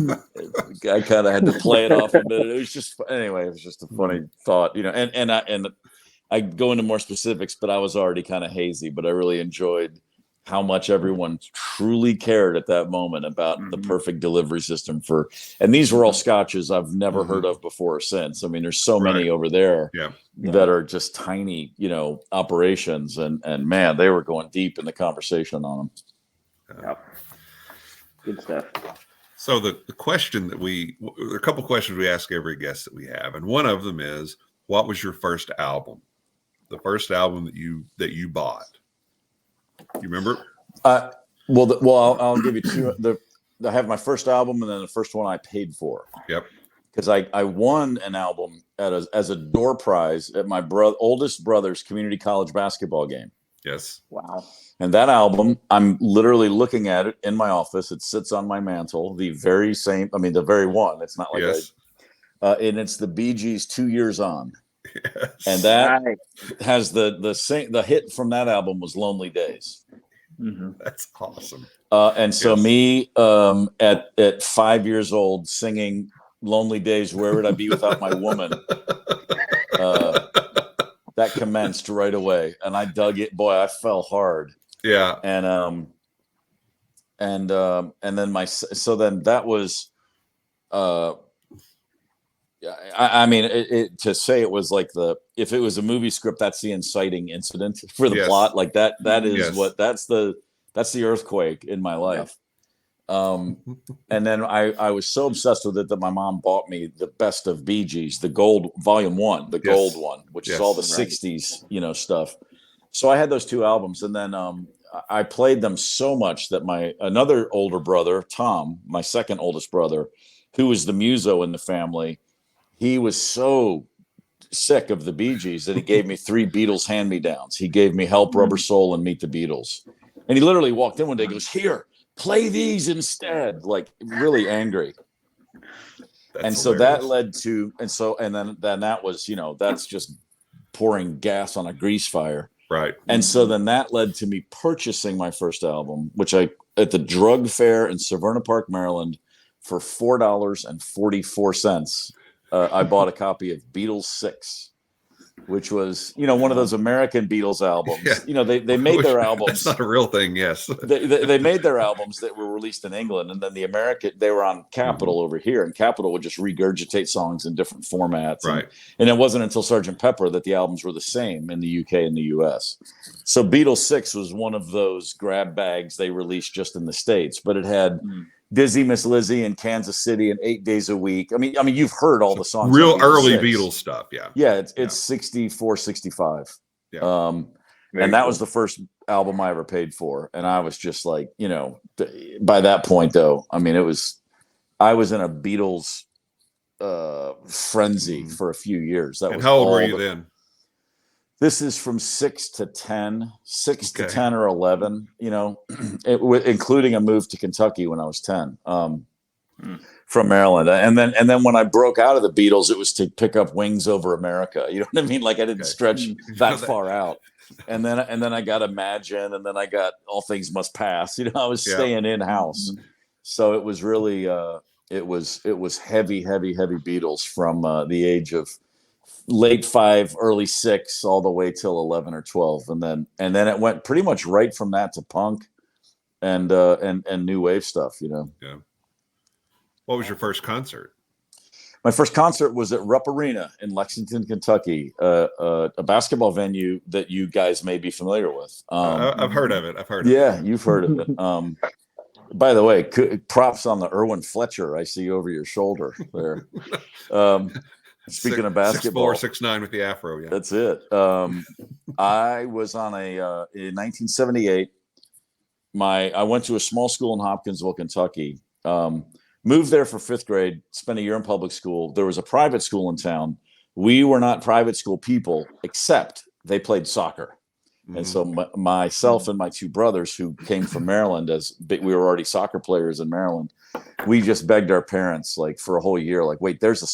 I kind of had to play it off a bit. It was just, anyway, it was just a funny thought, you know, and I go into more specifics, but I was already kind of hazy, but I really enjoyed how much everyone truly cared at that moment about the perfect delivery system for, and these were all scotches I've never heard of before or since. I mean, there's so many over there that are just tiny, you know, operations, and man, they were going deep in the conversation on them. Yep. Good stuff. So the question that there are a couple questions we ask every guest that we have, and one of them is, what was your first album? The first album that you bought. You remember? I'll give you two. I have my first album, and then the first one I paid for. Yep. Because I won an album as a door prize at my oldest brother's community college basketball game. Yes. Wow. And that album, I'm literally looking at it in my office. It sits on my mantle. The very same. I mean, the very one. It's not like and it's the Bee Gees' 2 Years On. Yes. And that has the hit from that album was Lonely Days. That's awesome. And so me at 5 years old singing Lonely Days, Where Would I Be Without My Woman? That commenced right away, and I dug it. Boy, I fell hard. Yeah. And then that was I mean, to say it was like if it was a movie script, that's the inciting incident for the plot. Like that is that's the earthquake in my life. And then I was so obsessed with it that my mom bought me the Best of Bee Gees, the gold volume 1, the gold one, which is all the 60s, you know, stuff. So I had those two albums, and then I played them so much that another older brother, Tom, my second oldest brother, who was the muso in the family, he was so sick of the Bee Gees that he gave me 3 Beatles hand-me-downs. He gave me Help, Rubber Soul, and Meet the Beatles. And he literally walked in one day and goes, "Here, play these instead," like really angry. And so that led to, and then that was, you know, that's just pouring gas on a grease fire. Right. And so then that led to me purchasing my first album, which at the drug fair in Severna Park, Maryland, for $4.44. I bought a copy of Beatles 6, which was, you know, one of those American Beatles albums. Yeah. You know, they made their albums. That's not a real thing, yes. they made their albums that were released in England, and then they were on Capitol over here, and Capitol would just regurgitate songs in different formats. Right. And it wasn't until Sgt. Pepper that the albums were the same in the UK and the US. So Beatles 6 was one of those grab bags they released just in the States, but it had Dizzy Miss Lizzie in Kansas City and 8 Days a Week. I mean, you've heard all the songs. Real early Beatles stuff. Yeah. Yeah. It's 64, 65. Yeah. And that was the first album I ever paid for. And I was just like, you know, by that point though, I mean, I was in a Beatles frenzy for a few years. And how old were you then? This is from 6 to 10 to 10 or 11, you know, including a move to Kentucky when I was 10 from Maryland. And then when I broke out of the Beatles, it was to pick up Wings Over America. You know what I mean? Like I didn't stretch that far out. And then I got Imagine, and then I got All Things Must Pass. You know, I was staying in house. So it was really it was heavy Beatles from the age of late 5, early 6, all the way till 11 or 12, and then it went pretty much right from that to punk and new wave stuff, you know. Yeah. What was your first concert? My first concert was at Rupp Arena in Lexington, Kentucky, a basketball venue that you guys may be familiar with. I've heard of it. Yeah, you've heard of it. By the way, props on the Irwin Fletcher I see over your shoulder there. Speaking of basketball, 6'4", 6'9" with the afro, yeah. That's it. I was on in 1978. I went to a small school in Hopkinsville, Kentucky. Moved there for 5th grade. Spent a year in public school. There was a private school in town. We were not private school people, except they played soccer. And so myself and my 2 brothers, who came from Maryland, we were already soccer players in Maryland. We just begged our parents, like for a whole year, like, wait, there's a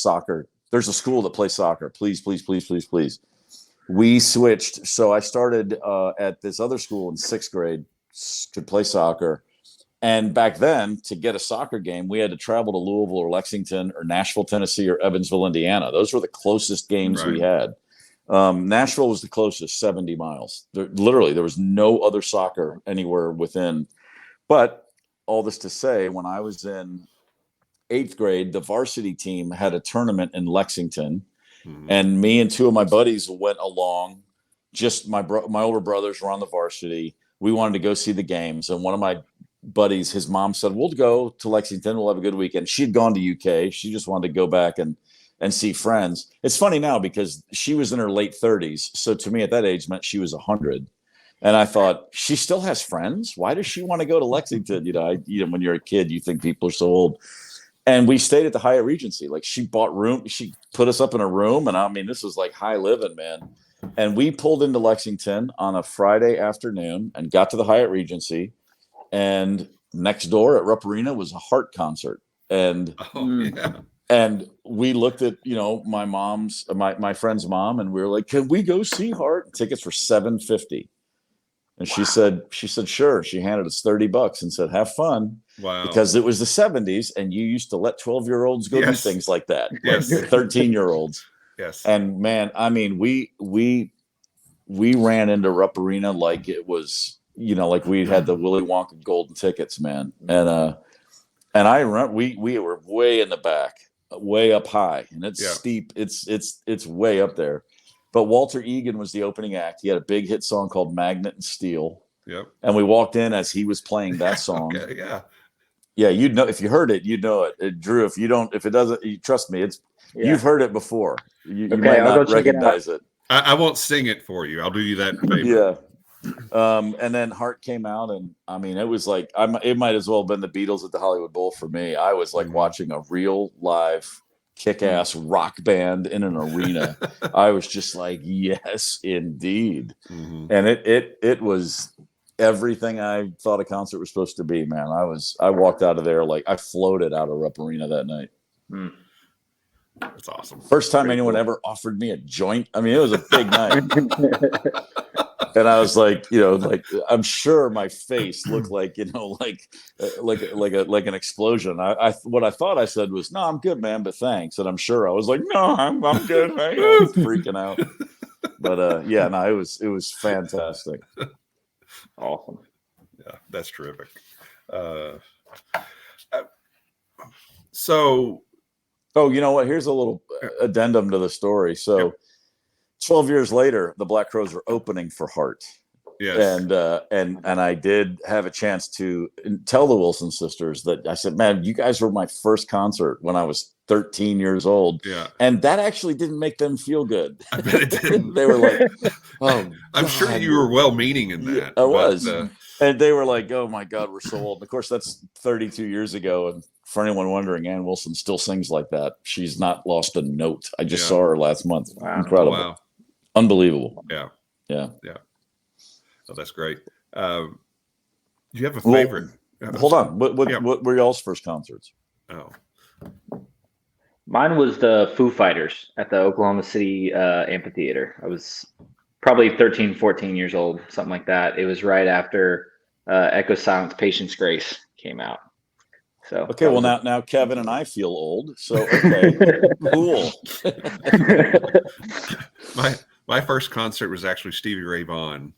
school that plays soccer. Please, please, please, please, please. we switched. So I started at this other school in 6th grade, could play soccer. And back then, to get a soccer game, we had to travel to Louisville or Lexington or Nashville, Tennessee, or Evansville, Indiana. Those were the closest games we had. Nashville was the closest, 70 miles. There was no other soccer anywhere within. But all this to say, when I was in 8th grade, the varsity team had a tournament in Lexington. And me and two of my buddies went along. Just my older brothers were on the varsity. We wanted to go see the games. And one of my buddies, his mom said, we'll go to Lexington. We'll have a good weekend. She'd gone to UK. She just wanted to go back and see friends. It's funny now because she was in her late 30s. So to me at that age meant she was 100. And I thought, she still has friends. Why does she want to go to Lexington? When you're a kid, you think people are so old. And we stayed at the Hyatt Regency. Like, she bought room. She put us up in a room. And I mean, this was like high living, man. And we pulled into Lexington on a Friday afternoon and got to the Hyatt Regency. And next door at Rupp Arena was a Heart concert. And and we looked at, my friend's mom, and we were like, can we go see Heart? Tickets for $750. And she said, sure. She handed us $30 and said, have fun. Wow. Because it was the 70s and you used to let 12-year-olds go do things like that. Yes. Like 13-year-olds. Yes. And man, I mean, we ran into Rupp Arena like it was, like we had the Willy Wonka golden tickets, man. And I remember we were way in the back, way up high, and it's steep. It's way up there. But Walter Egan was the opening act. He had a big hit song called Magnet and Steel. Yep. And we walked in as he was playing that song. Okay, yeah. Yeah, you'd know if you heard it, you'd know it. Drew, if it doesn't, you trust me, you've heard it before. You might not recognize it. I won't sing it for you. I'll do you that favor. Yeah. And then Heart came out, and I mean, it was like it might as well have been the Beatles at the Hollywood Bowl for me. I was like watching a real live kick-ass rock band in an arena. I was just like, yes, indeed. And it was everything I thought a concert was supposed to be, man. I walked out of there like I floated out of Rupp Arena that night. That's awesome. First time anyone ever offered me a joint. I mean, it was a big night. And I was like, I'm sure my face looked like, like an explosion. What I thought I said was, no, I'm good, man, but thanks. And I'm sure I was like, no, I'm good. I was freaking out. But it was fantastic. Awesome. Yeah, that's terrific. So, you know what? Here's a little addendum to the story. So, 12 years later, the Black Crowes were opening for Heart. Yes. And I did have a chance to tell the Wilson sisters that I said, man, you guys were my first concert when I was 13 years old. Yeah. And that actually didn't make them feel good. I bet it didn't. They were like, oh, I'm sure you were well-meaning in that. Yeah, I was. And they were like, oh my God, we're so old. And of course, that's 32 years ago. And for anyone wondering, Ann Wilson still sings like that. She's not lost a note. I just saw her last month. Wow. Incredible. Wow. Unbelievable. Yeah. Oh, that's great. Do you have a favorite? Hold on. What were y'all's first concerts? Oh, mine was the Foo Fighters at the Oklahoma City amphitheater. I was probably 13, 14 years old, something like that. It was right after Echo Silence, Patience, Grace came out. So okay, well now Kevin and I feel old. So okay, cool. My first concert was actually Stevie Ray Vaughan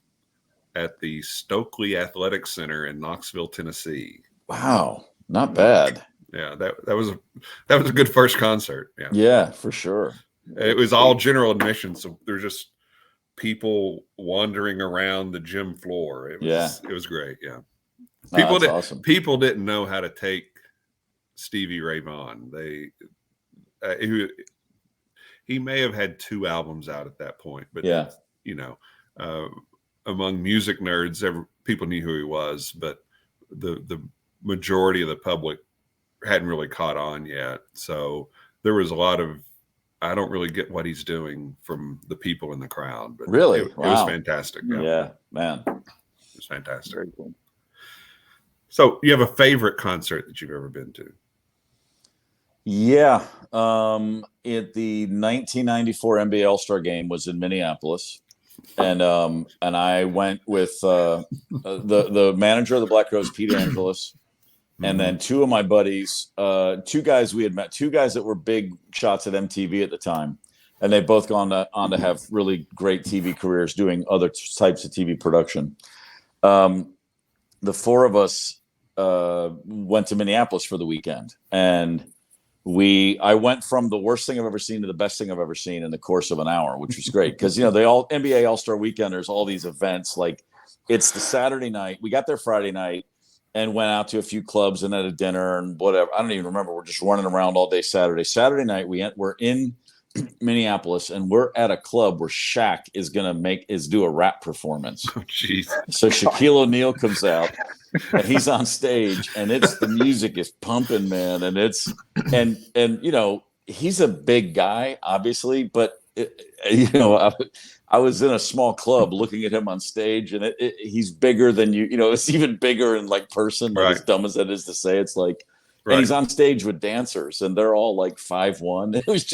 at the Stokely Athletic Center in Knoxville, Tennessee. Wow, not bad. Yeah, that was a good first concert. Yeah, for sure. It was all general admission, so there's just people wandering around the gym floor. It was great. Yeah, awesome. People didn't know how to take Stevie Ray Vaughan. He may have had 2 albums out at that point, but among music nerds, people knew who he was, but the majority of the public hadn't really caught on yet. So there was a lot of, I don't really get what he's doing from the people in the crowd, but really, it was fantastic. Yeah, man, it was fantastic. Very cool. So you have a favorite concert that you've ever been to? Yeah. At the 1994 NBA All-Star game was in Minneapolis. And I went with the manager of the Black Rose, Pete Angelis, and then two of my buddies, two guys we had met, two guys that were big shots at MTV at the time, and they've both gone on to have really great TV careers doing other types of TV production. The four of us went to Minneapolis for the weekend, and I went from the worst thing I've ever seen to the best thing I've ever seen in the course of an hour, which was great because they all NBA All-Star Weekend. There's all these events. Like, it's the Saturday night. We got there Friday night and went out to a few clubs and had a dinner and whatever. I don't even remember. We're just running around all day Saturday. Saturday night we're in Minneapolis and we're at a club where Shaq is do a rap performance. Oh, jeez. So Shaquille O'Neal comes out. And he's on stage, and the music is pumping, man. And he's a big guy, obviously, but I was in a small club looking at him on stage, and he's bigger than you. It's even bigger in like person. Like, right. As dumb as that is to say, it's like, right. And he's on stage with dancers, and they're all like 5'1". It was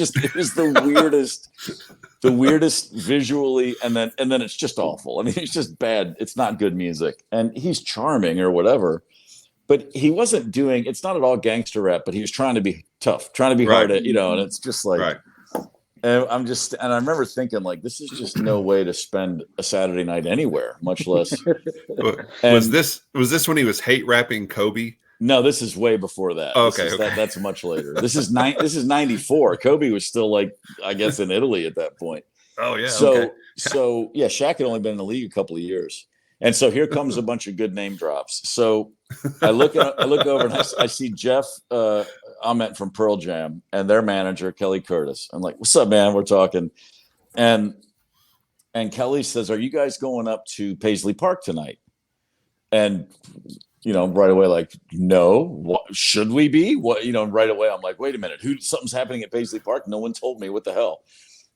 the weirdest visually, and then it's just awful. I mean, it's just bad. It's not good music, and he's charming or whatever, but he wasn't doing. It's not at all gangster rap, but he was trying to be tough, trying to be hard at, and it's just like, right. And I remember thinking, like, this is just no way to spend a Saturday night anywhere, much less. Was this when he was hate rapping Kobe? No, this is way before that. Okay, that's much later. This is 94. Kobe was still, like, I guess, in Italy at that point. Oh yeah. So yeah, Shaq had only been in the league a couple of years, and so here comes a bunch of good name drops. So I look over and I see Jeff Ament from Pearl Jam and their manager Kelly Curtis. I'm like, "What's up, man?" We're talking, and Kelly says, "Are you guys going up to Paisley Park tonight?" And right away, like, no, what should we be? What, right away, I'm like, wait a minute, something's happening at Paisley Park. No one told me. What the hell?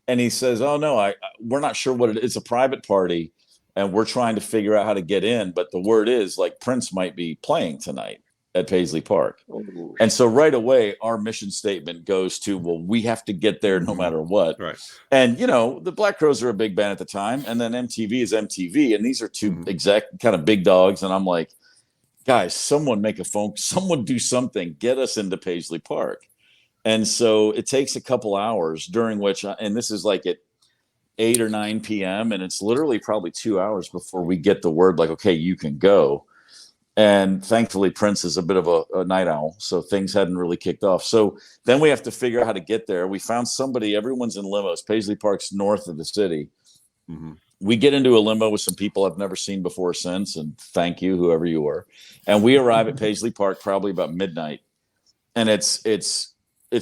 And he says, oh no, we're not sure what it is. It's a private party and we're trying to figure out how to get in. But the word is, like, Prince might be playing tonight at Paisley Park. Ooh. And so right away, our mission statement goes to, well, we have to get there no matter what. Right. And, the Black Crowes are a big band at the time. And then MTV is MTV. And these are two exact kind of big dogs. And I'm like, guys, someone make a phone, someone do something, get us into Paisley Park. And so it takes a couple hours, during which, and this is like at 8 or 9 p.m. and it's literally probably 2 hours before we get the word, like, okay, you can go. And thankfully Prince is a bit of a night owl, so things hadn't really kicked off. So then we have to figure out how to get there. We found somebody, everyone's in limos. Paisley Park's north of the city. Mm-hmm. We get into a limo with some people I've never seen before or since, and thank you, whoever you were. And we arrive at Paisley Park probably about midnight. And it's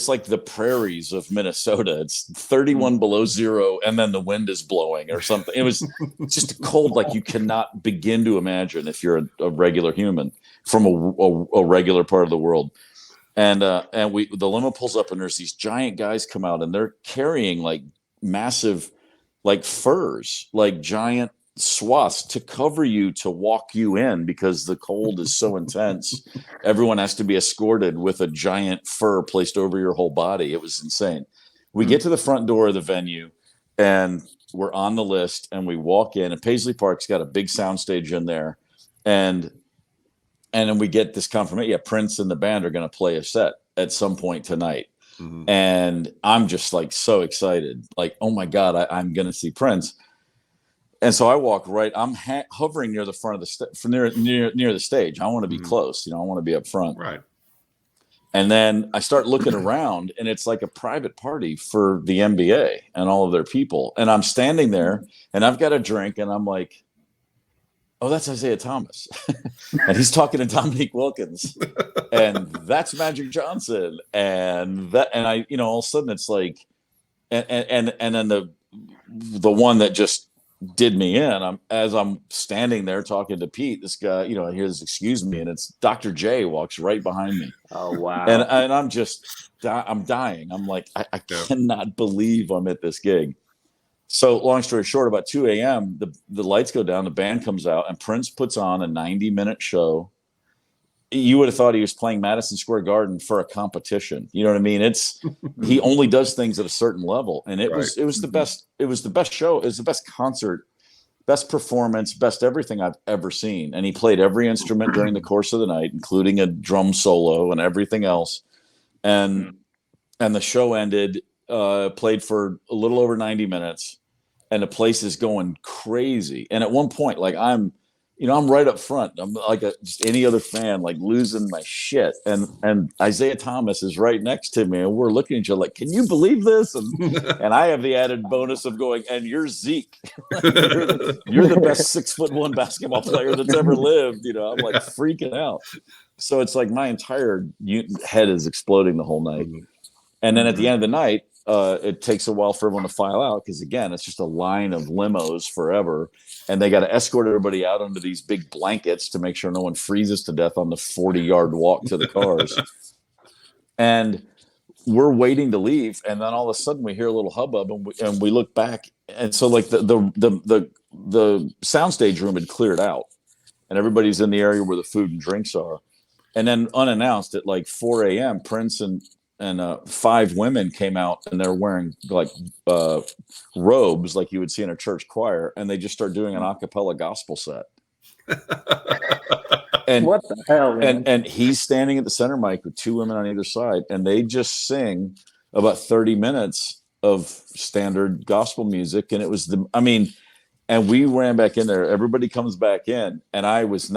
like the prairies of Minnesota. It's 31 below zero, and then the wind is blowing or something. It was just cold, like you cannot begin to imagine if you're a regular human from a regular part of the world. And the limo pulls up, and there's these giant guys come out, and they're carrying like massive, like furs, like giant swaths to cover you, to walk you in, because the cold is so intense. Everyone has to be escorted with a giant fur placed over your whole body. It was insane. We get to the front door of the venue, and we're on the list, and we walk in, and Paisley Park's got a big soundstage in there, and then we get this confirmation. Yeah, Prince and the band are going to play a set at some point tonight. Mm-hmm. And I'm just like so excited, like, oh my God, I'm going to see Prince. And so I walk right. I'm hovering near the front of the near the stage. I want to be close. I want to be up front. Right. And then I start looking around, and it's like a private party for the NBA and all of their people. And I'm standing there, and I've got a drink, and I'm like, oh, that's Isaiah Thomas. And he's talking to Dominique Wilkins. And that's Magic Johnson. And I, all of a sudden it's like, and then the one that just did me in, as I'm standing there talking to Pete, this guy, I hear this, excuse me, and it's Dr. J walks right behind me. Oh, wow. And I'm dying. I'm like, I cannot believe I'm at this gig. So long story short, about 2 a.m., the lights go down, the band comes out, and Prince puts on a 90-minute show you would have thought he was playing Madison Square Garden for a competition. You know what I mean? He only does things at a certain level, and it was the best. It was the best show. It was the best concert, best performance, best everything I've ever seen. And he played every instrument during the course of the night, including a drum solo and everything else. And the show ended, played for a little over 90 minutes, and the place is going crazy. And at one point, like I'm right up front. I'm like just any other fan, like losing my shit. And Isaiah Thomas is right next to me, and we're looking at each other like, "Can you believe this?" And I have the added bonus of going, "And you're Zeke. you're the best 6'1" basketball player that's ever lived." You know, I'm like freaking out. So it's like my entire head is exploding the whole night. And then at the end of the night, it takes a while for everyone to file out because, again, it's just a line of limos forever. And they got to escort everybody out under these big blankets to make sure no one freezes to death on the 40-yard walk to the cars. And we're waiting to leave. And then all of a sudden we hear a little hubbub, and we look back. And so like the soundstage room had cleared out, and everybody's in the area where the food and drinks are. And then unannounced at like 4 a.m., Prince and 5 women came out, and they're wearing like robes like you would see in a church choir, and they just start doing an a cappella gospel set. And what the hell, man? And he's standing at the center mic with 2 women on either side, and they just sing about 30 minutes of standard gospel music. And it was and we ran back in there. Everybody comes back in, and I was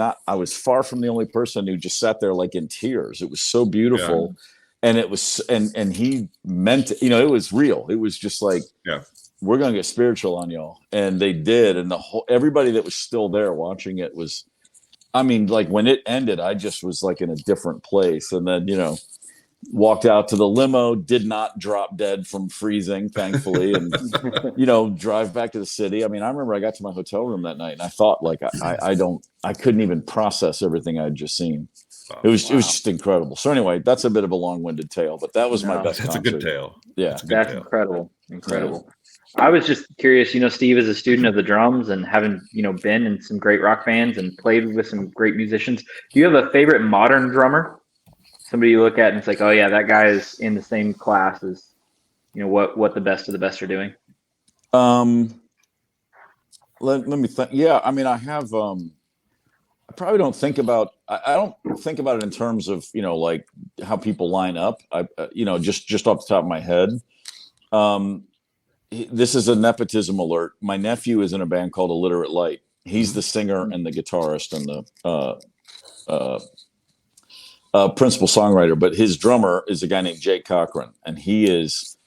far from the only person who just sat there like in tears. It was so beautiful. Yeah. And it was, and he meant, it was real. It was just like, we're going to get spiritual on y'all. And they did. And everybody that was still there watching it was, like when it ended, I just was like in a different place. And then, walked out to the limo, did not drop dead from freezing, thankfully. And, drive back to the city. I remember I got to my hotel room that night, and I thought like, I couldn't even process everything I'd just seen. It was just incredible. So anyway, that's a bit of a long-winded tale, but that was my best concert. That's a good tale. Yeah. That's incredible. Incredible. Yeah. I was just curious, Steve is a student of the drums and having, been in some great rock bands and played with some great musicians. Do you have a favorite modern drummer? Somebody you look at and it's like, oh yeah, that guy is in the same class as, what the best of the best are doing? Let me think. Yeah. I have, I probably don't think about. I don't think about it in terms of like how people line up. Just off the top of my head. This is a nepotism alert. My nephew is in a band called Illiterate Light. He's the singer and the guitarist and the principal songwriter. But his drummer is a guy named Jake Cochran, and he is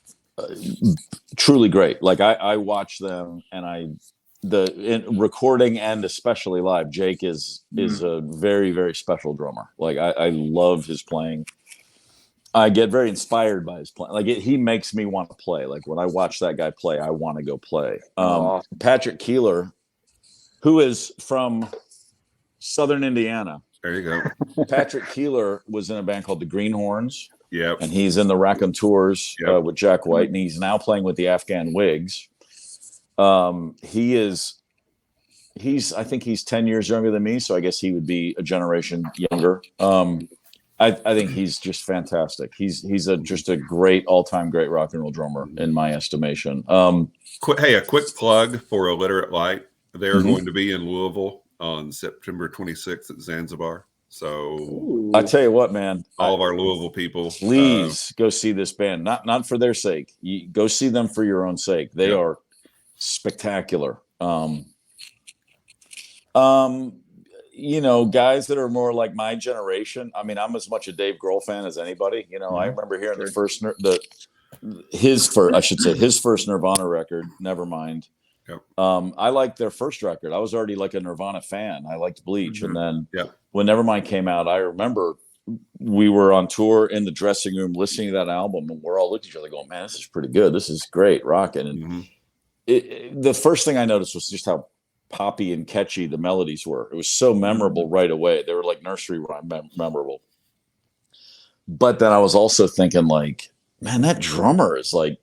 truly great. Like I watch them, and in recording and especially live, Jake is a very, very special drummer. Like I love his playing. I get very inspired by his playing. Like he makes me want to play. Like when I watch that guy play, I want to go play. Patrick Keeler, who is from Southern Indiana. There you go. Patrick Keeler was in a band called the Greenhorns. Yep. And he's in the Raconteurs with Jack White, and he's now playing with the Afghan Whigs. I think he's 10 years younger than me, so I guess he would be a generation younger. I think he's just fantastic. He's just a great all-time great rock and roll drummer in my estimation. A quick plug for Illiterate Light. They're going to be in Louisville on September 26th at Zanzibar. So I tell you what, man, all of our Louisville people, please go see this band. Not for their sake. You go see them for your own sake. They are spectacular. Guys that are more like my generation. I'm as much a Dave Grohl fan as anybody. I remember hearing his first Nirvana record, Nevermind. Yep. I liked their first record. I was already like a Nirvana fan. I liked Bleach. And then when Nevermind came out, I remember we were on tour in the dressing room listening to that album, and we're all looking at each other going, man, this is pretty good. This is great, rocking. And the first thing I noticed was just how poppy and catchy the melodies were. It was so memorable right away. They were like nursery rhyme memorable. But then I was also thinking like, man, that drummer is like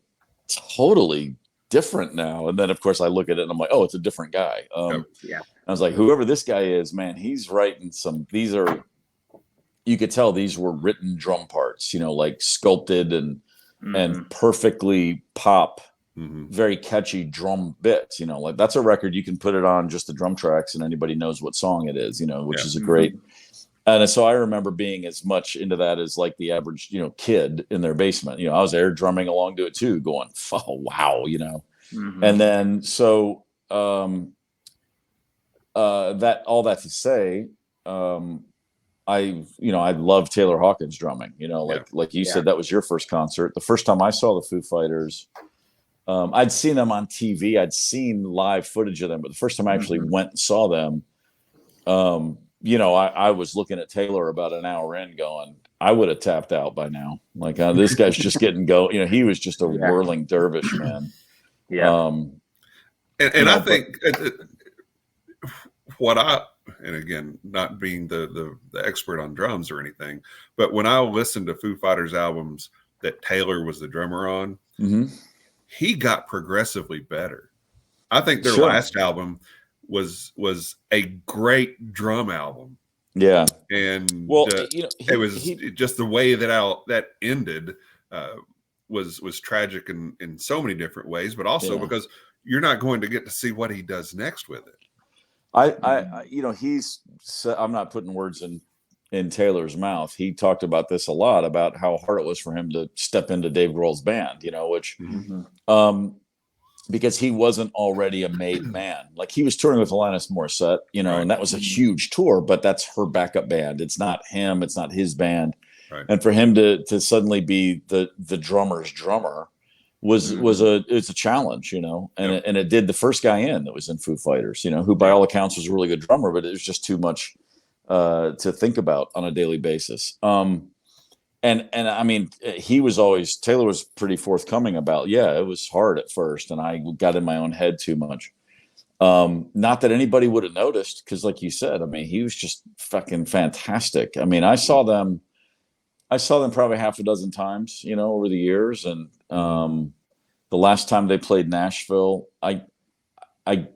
totally different now. And then of course I look at it and I'm like, oh, it's a different guy. I was like, whoever this guy is, man, he's writing these are you could tell these were written drum parts, like sculpted and perfectly pop, very catchy drum bits, like that's a record you can put it on just the drum tracks and anybody knows what song it is, which is a great. And so I remember being as much into that as like the average, kid in their basement. I was air drumming along to it too, going, oh, wow, And then so that all that to say, I love Taylor Hawkins drumming. Like you said, that was your first concert. The first time I saw the Foo Fighters, I'd seen them on TV. I'd seen live footage of them, but the first time I actually went and saw them, I was looking at Taylor about an hour in going, I would have tapped out by now. Like this guy's just getting go. He was just a whirling dervish, man. Yeah. And I think and again, not being the expert on drums or anything, but when I listened to Foo Fighters albums that Taylor was the drummer on, he got progressively better. I think their last album was a great drum album. Yeah. And it was just the way that ended was tragic in so many different ways, but also because you're not going to get to see what he does next with it. I'm not putting words in Taylor's mouth. He talked about this a lot, about how hard it was for him to step into Dave Grohl's band, which, because he wasn't already a made man. Like he was touring with Alanis Morissette, and that was a huge tour, but that's her backup band. It's not him. It's not his band. Right. And for him to suddenly be the drummer's drummer it's a challenge, and it did the first guy in that was in Foo Fighters, who by all accounts was a really good drummer, but it was just too much to think about on a daily basis. And I mean, Taylor was pretty forthcoming about, it was hard at first, and I got in my own head too much. Not that anybody would have noticed, because like you said, I mean, he was just fucking fantastic. I mean, I saw them probably half a dozen times, over the years. And the last time they played Nashville, I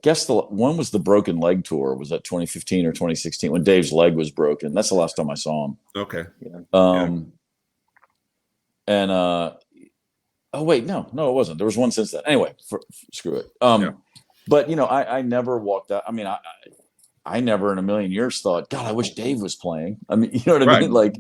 guess one was the Broken Leg tour. Was that 2015 or 2016 when Dave's leg was broken? That's the last time I saw him. Okay. And oh wait, no, it wasn't. There was one since then. Anyway, screw it. But I never walked out. I mean, I never in a million years thought, God, I wish Dave was playing. I mean, you know what I mean? Like,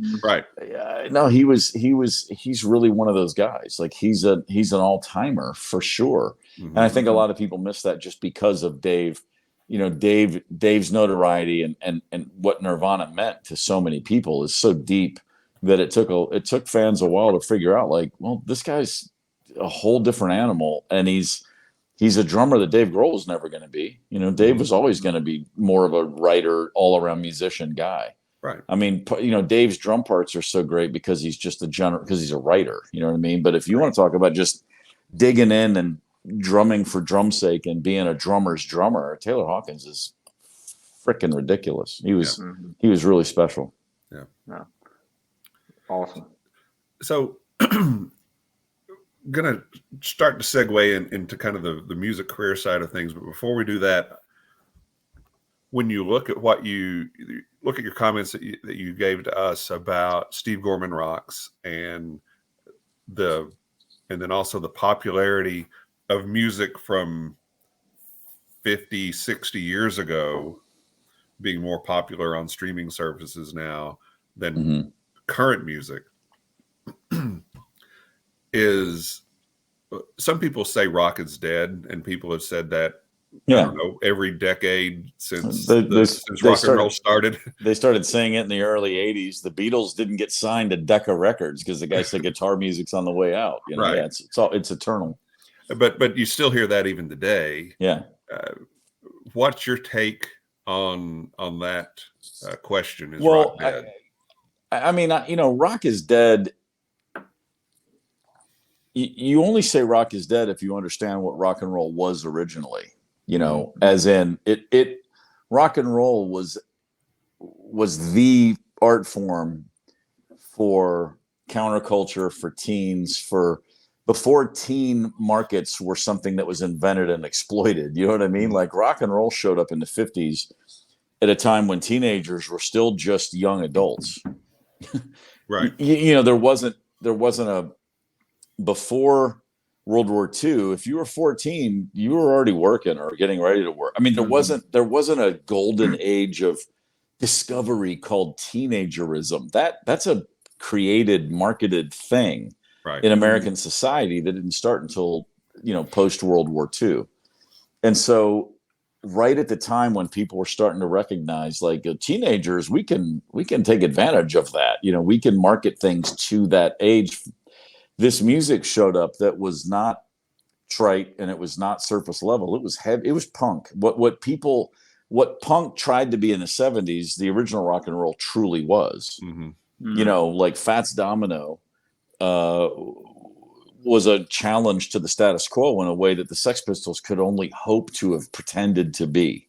no, he's really one of those guys. Like he's an all timer for sure. And I think a lot of people miss that just because of Dave, Dave's notoriety and what Nirvana meant to so many people is so deep that it took fans a while to figure out, like, well, this guy's a whole different animal. And he's a drummer that Dave Grohl was never going to be. Dave was always going to be more of a writer, all-around musician guy. Right. I mean, Dave's drum parts are so great because he's just because he's a writer. You know what I mean? But if you want to talk about just digging in and drumming for drum's sake and being a drummer's drummer, Taylor Hawkins is freaking ridiculous. He was really special. Yeah. No. Awesome. So going to start to segue into kind of the music career side of things. But before we do that, when you look at your comments that you gave to us about Steve Gorman Rocks and then also the popularity of music from 50, 60 years ago being more popular on streaming services now than current music, is some people say rock is dead, and people have said that I don't know, every decade since rock and roll started. They started saying it in the early 80s. The Beatles didn't get signed to Decca Records because the guy said guitar music's on the way out. Right. Yeah, it's eternal. But you still hear that even today. Yeah. What's your take on that question? Is rock dead? I mean, rock is dead. You only say rock is dead if you understand what rock and roll was originally. As in it rock and roll was the art form for counterculture, for teens, before teen markets were something that was invented and exploited. You know what I mean? Like rock and roll showed up in the 50s at a time when teenagers were still just young adults. Right. There wasn't a before World War II. If you were 14, you were already working or getting ready to work. I mean, there wasn't a golden age of discovery called teenagerism. That's a created, marketed thing in American society that didn't start until post World War II. And so right at the time when people were starting to recognize, like, teenagers, we can take advantage of that. We can market things to that age. This music showed up that was not trite, and it was not surface level. It was heavy. It was punk. What punk tried to be in the 70s, the original rock and roll truly was. Like Fats Domino was a challenge to the status quo in a way that the Sex Pistols could only hope to have pretended to be.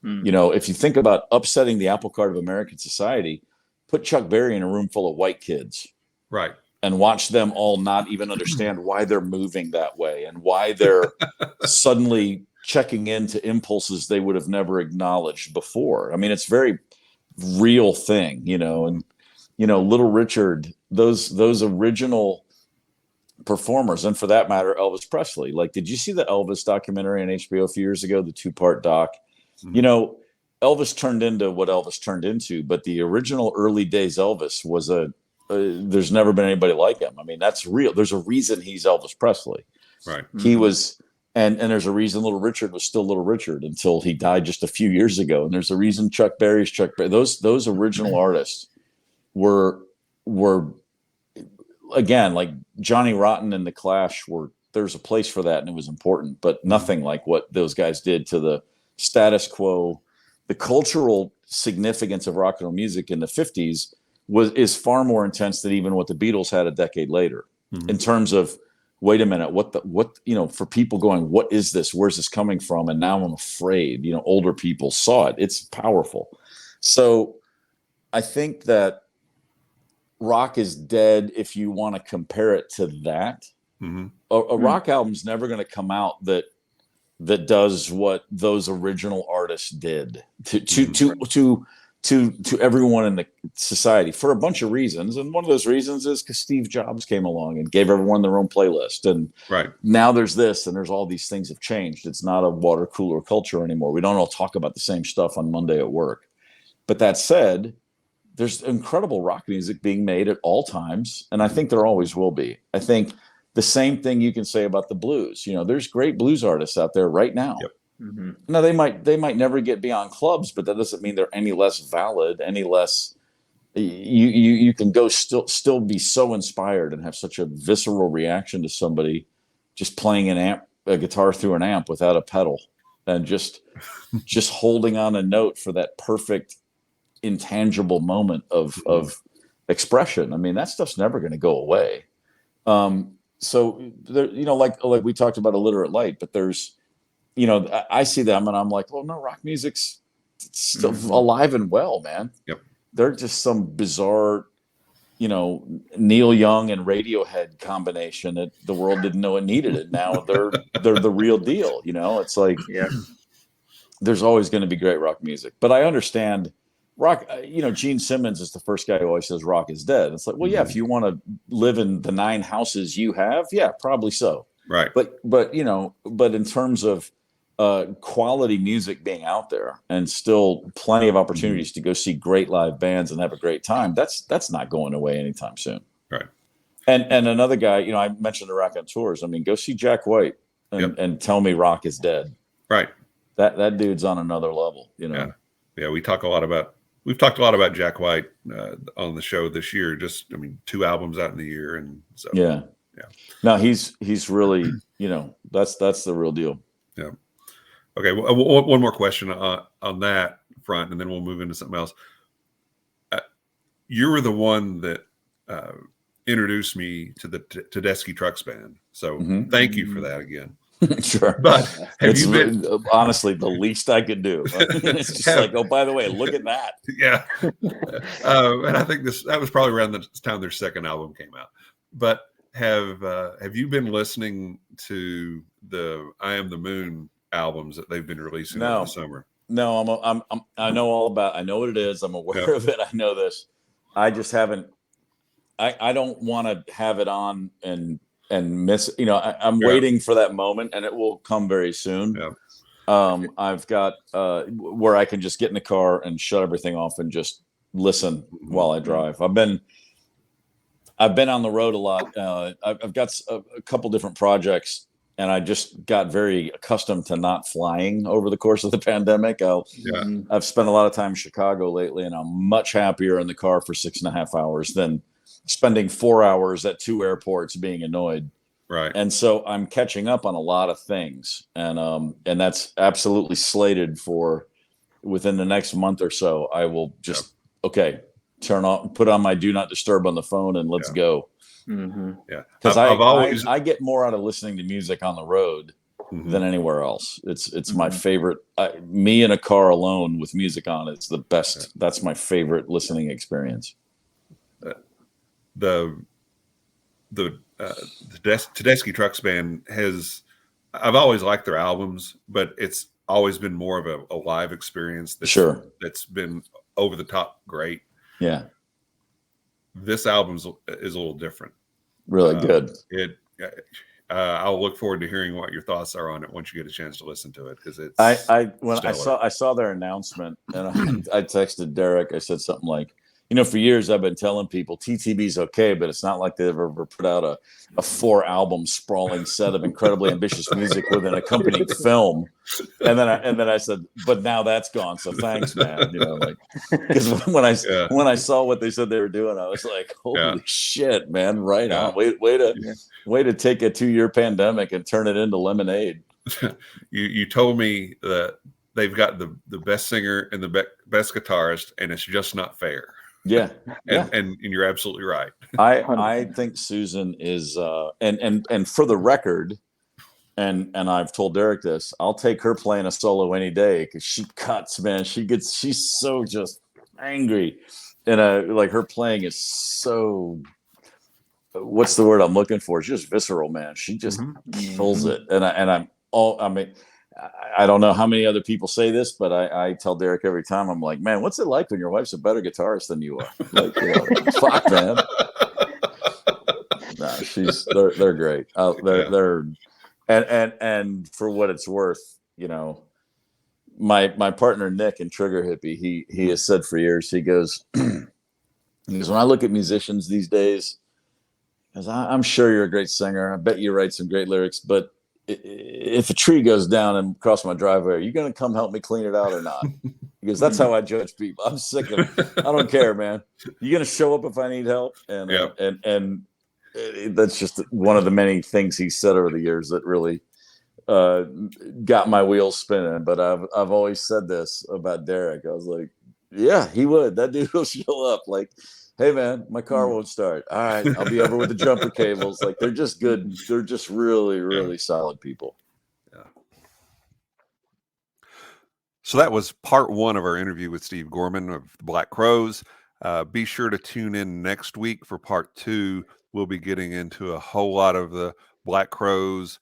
If you think about upsetting the apple cart of American society, put Chuck Berry in a room full of white kids. Right. And watch them all not even understand why they're moving that way and why they're suddenly checking into impulses they would have never acknowledged before. I mean, it's a very real thing, and, Little Richard, those original performers, and for that matter, Elvis Presley. Like, did you see the Elvis documentary on HBO a few years ago, the 2-part doc? Elvis turned into what Elvis turned into, but the original early days Elvis was there's never been anybody like him. I mean, that's real. There's a reason he's Elvis Presley. Right. He was, and there's a reason Little Richard was still Little Richard until he died just a few years ago. And there's a reason Chuck Berry's Chuck Berry. Those original artists were again, like Johnny Rotten and the Clash there's a place for that, and it was important, but nothing like what those guys did to the status quo. The cultural significance of rock and roll music in the 50s is far more intense than even what the Beatles had a decade later, in terms of, wait a minute, for people going, what is this? Where's this coming from? And now I'm afraid, older people saw it. It's powerful. So I think that rock is dead if you want to compare it to that. A rock album's never going to come out that does what those original artists did to everyone in the society for a bunch of reasons. And one of those reasons is because Steve Jobs came along and gave everyone their own playlist. And now there's this, and there's all these things have changed. It's not a water cooler culture anymore. We don't all talk about the same stuff on Monday at work. But that said, there's incredible rock music being made at all times. And I think there always will be. I think the same thing you can say about the blues. There's great blues artists out there right now. Now they might never get beyond clubs, but that doesn't mean they're any less valid, any less. You can go still be so inspired and have such a visceral reaction to somebody just playing a guitar through an amp without a pedal, and just holding on a note for that perfect intangible moment of expression. I mean, that stuff's never going to go away. So there, like we talked about Illiterate Light, but there's. I see them and I'm like, well, no, rock music's still alive and well, man. They're just some bizarre, Neil Young and Radiohead combination that the world didn't know it needed it. Now they're the real deal. It's like, there's always going to be great rock music, but I understand rock. Gene Simmons is the first guy who always says rock is dead. It's like, well, yeah, if you want to live in the 9 houses you have, yeah, probably so. Right. But in terms of quality music being out there and still plenty of opportunities to go see great live bands and have a great time, that's not going away anytime soon. Right. And another guy, I mentioned the Raconteurs. I mean, go see Jack White and tell me rock is dead. Right. That dude's on another level. Yeah. We've talked a lot about Jack White on the show this year. 2 albums out in the year, and so yeah. No, he's really, that's the real deal. Yeah. Okay. Well, one more question on that front, and then we'll move into something else. You were the one that introduced me to the Tedeschi Trucks Band, so thank you for that again. Sure. But have you been honestly the least I could do? It's just like, oh, by the way, look at that. Yeah. And I think that was probably around the time their second album came out. But have you been listening to the I Am the Moon albums that they've been releasing over the summer? No, I know all about. I know what it is. I'm aware of it. I know this. I just haven't. I don't want to have it on and miss. I'm waiting for that moment, and it will come very soon. Yeah. I've got where I can just get in the car and shut everything off and just listen while I drive. I've been on the road a lot. I've got a couple different projects, and I just got very accustomed to not flying over the course of the pandemic. I've spent a lot of time in Chicago lately, and I'm much happier in the car for 6.5 hours than spending 4 hours at 2 airports being annoyed. Right. And so I'm catching up on a lot of things, and that's absolutely slated for within the next month or so. I will just turn on, put on my do not disturb on the phone, and let's go. Mm-hmm. Yeah, because I get more out of listening to music on the road than anywhere else. It's my favorite. Me in a car alone with music on, it's the best. That's my favorite listening experience. The Tedeschi Trucks Band I've always liked their albums, but it's always been more of a live experience that's been over the top great. Yeah. This album is a little different. Really good. I'll look forward to hearing what your thoughts are on it once you get a chance to listen to it, because it's when I saw their announcement, and I texted Derek. I said something like, for years I've been telling people TTB's okay, but it's not like they've ever put out a 4-album sprawling set of incredibly ambitious music with an accompanying film. And then I said, but now that's gone. So thanks, man. Because when I saw what they said they were doing, I was like, holy shit, man! Right on. Way to take a 2-year pandemic and turn it into lemonade. You told me that they've got the best singer and the best guitarist, and it's just not fair. Yeah. And you're absolutely right. I think Susan is and for the record, and I've told Derek this, I'll take her playing a solo any day, because she cuts, man. She's so just angry, and like her playing is so, what's the word I'm looking for? It's just visceral, man. She just kills it. I don't know how many other people say this, but I tell Derek every time, I'm like, man, what's it like when your wife's a better guitarist than you are? Like, fuck, man. Nah, they're great. They're and for what it's worth, my partner Nick in Trigger Hippy, he has said for years, he goes, when I look at musicians these days, because I'm sure you're a great singer, I bet you write some great lyrics, but if a tree goes down and across my driveway, are you going to come help me clean it out or not? Because that's how I judge people. I'm sick of it. I don't care, man. You going to show up if I need help? And that's just one of the many things he said over the years that really got my wheels spinning. But I've always said this about Derek. I was like, yeah, he would. That dude will show up. Like, hey, man, my car won't start. All right, I'll be over with the jumper cables. Like, they're just good. They're just really, really solid people. Yeah. So that was part 1 of our interview with Steve Gorman of the Black Crowes. Be sure to tune in next week for part 2. We'll be getting into a whole lot of the Black Crowes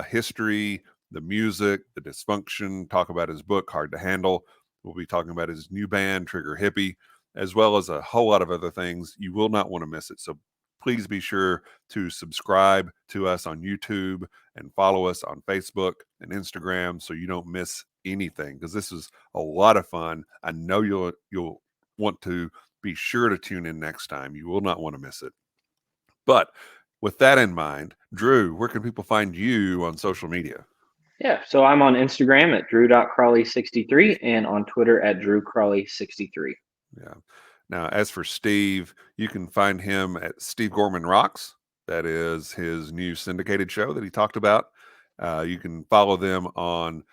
history, the music, the dysfunction, talk about his book, Hard to Handle. We'll be talking about his new band, Trigger Hippy, as well as a whole lot of other things. You will not want to miss it. So please be sure to subscribe to us on YouTube and follow us on Facebook and Instagram so you don't miss anything, because this is a lot of fun. I know you'll want to be sure to tune in next time. You will not want to miss it. But with that in mind, Drew, where can people find you on social media? Yeah, so I'm on Instagram at drew.crawley63 and on Twitter at drewcrawley63. Yeah. Now, as for Steve, you can find him at Steve Gorman Rocks. That is his new syndicated show that he talked about. You can follow them on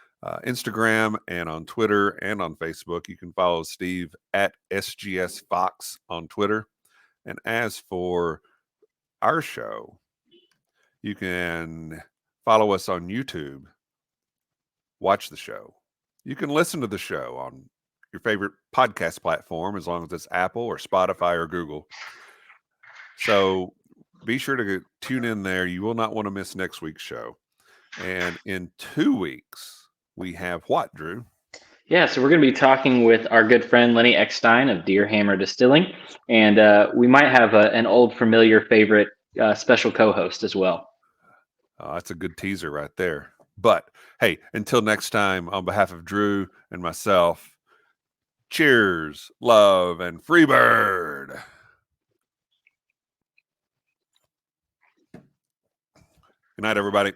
Instagram and on Twitter and on Facebook. You can follow Steve at SGS Fox on Twitter. And as for our show, you can follow us on YouTube, watch the show. You can listen to the show on your favorite podcast platform, as long as it's Apple or Spotify or Google. So be sure to tune in there. You will not want to miss next week's show. And in 2 weeks, we have what, Drew? Yeah, so we're going to be talking with our good friend Lenny Eckstein of Deer Hammer Distilling, and we might have an old familiar favorite special co-host as well. That's a good teaser right there. But hey, until next time, on behalf of Drew and myself, cheers, love, and free bird. Good night, everybody.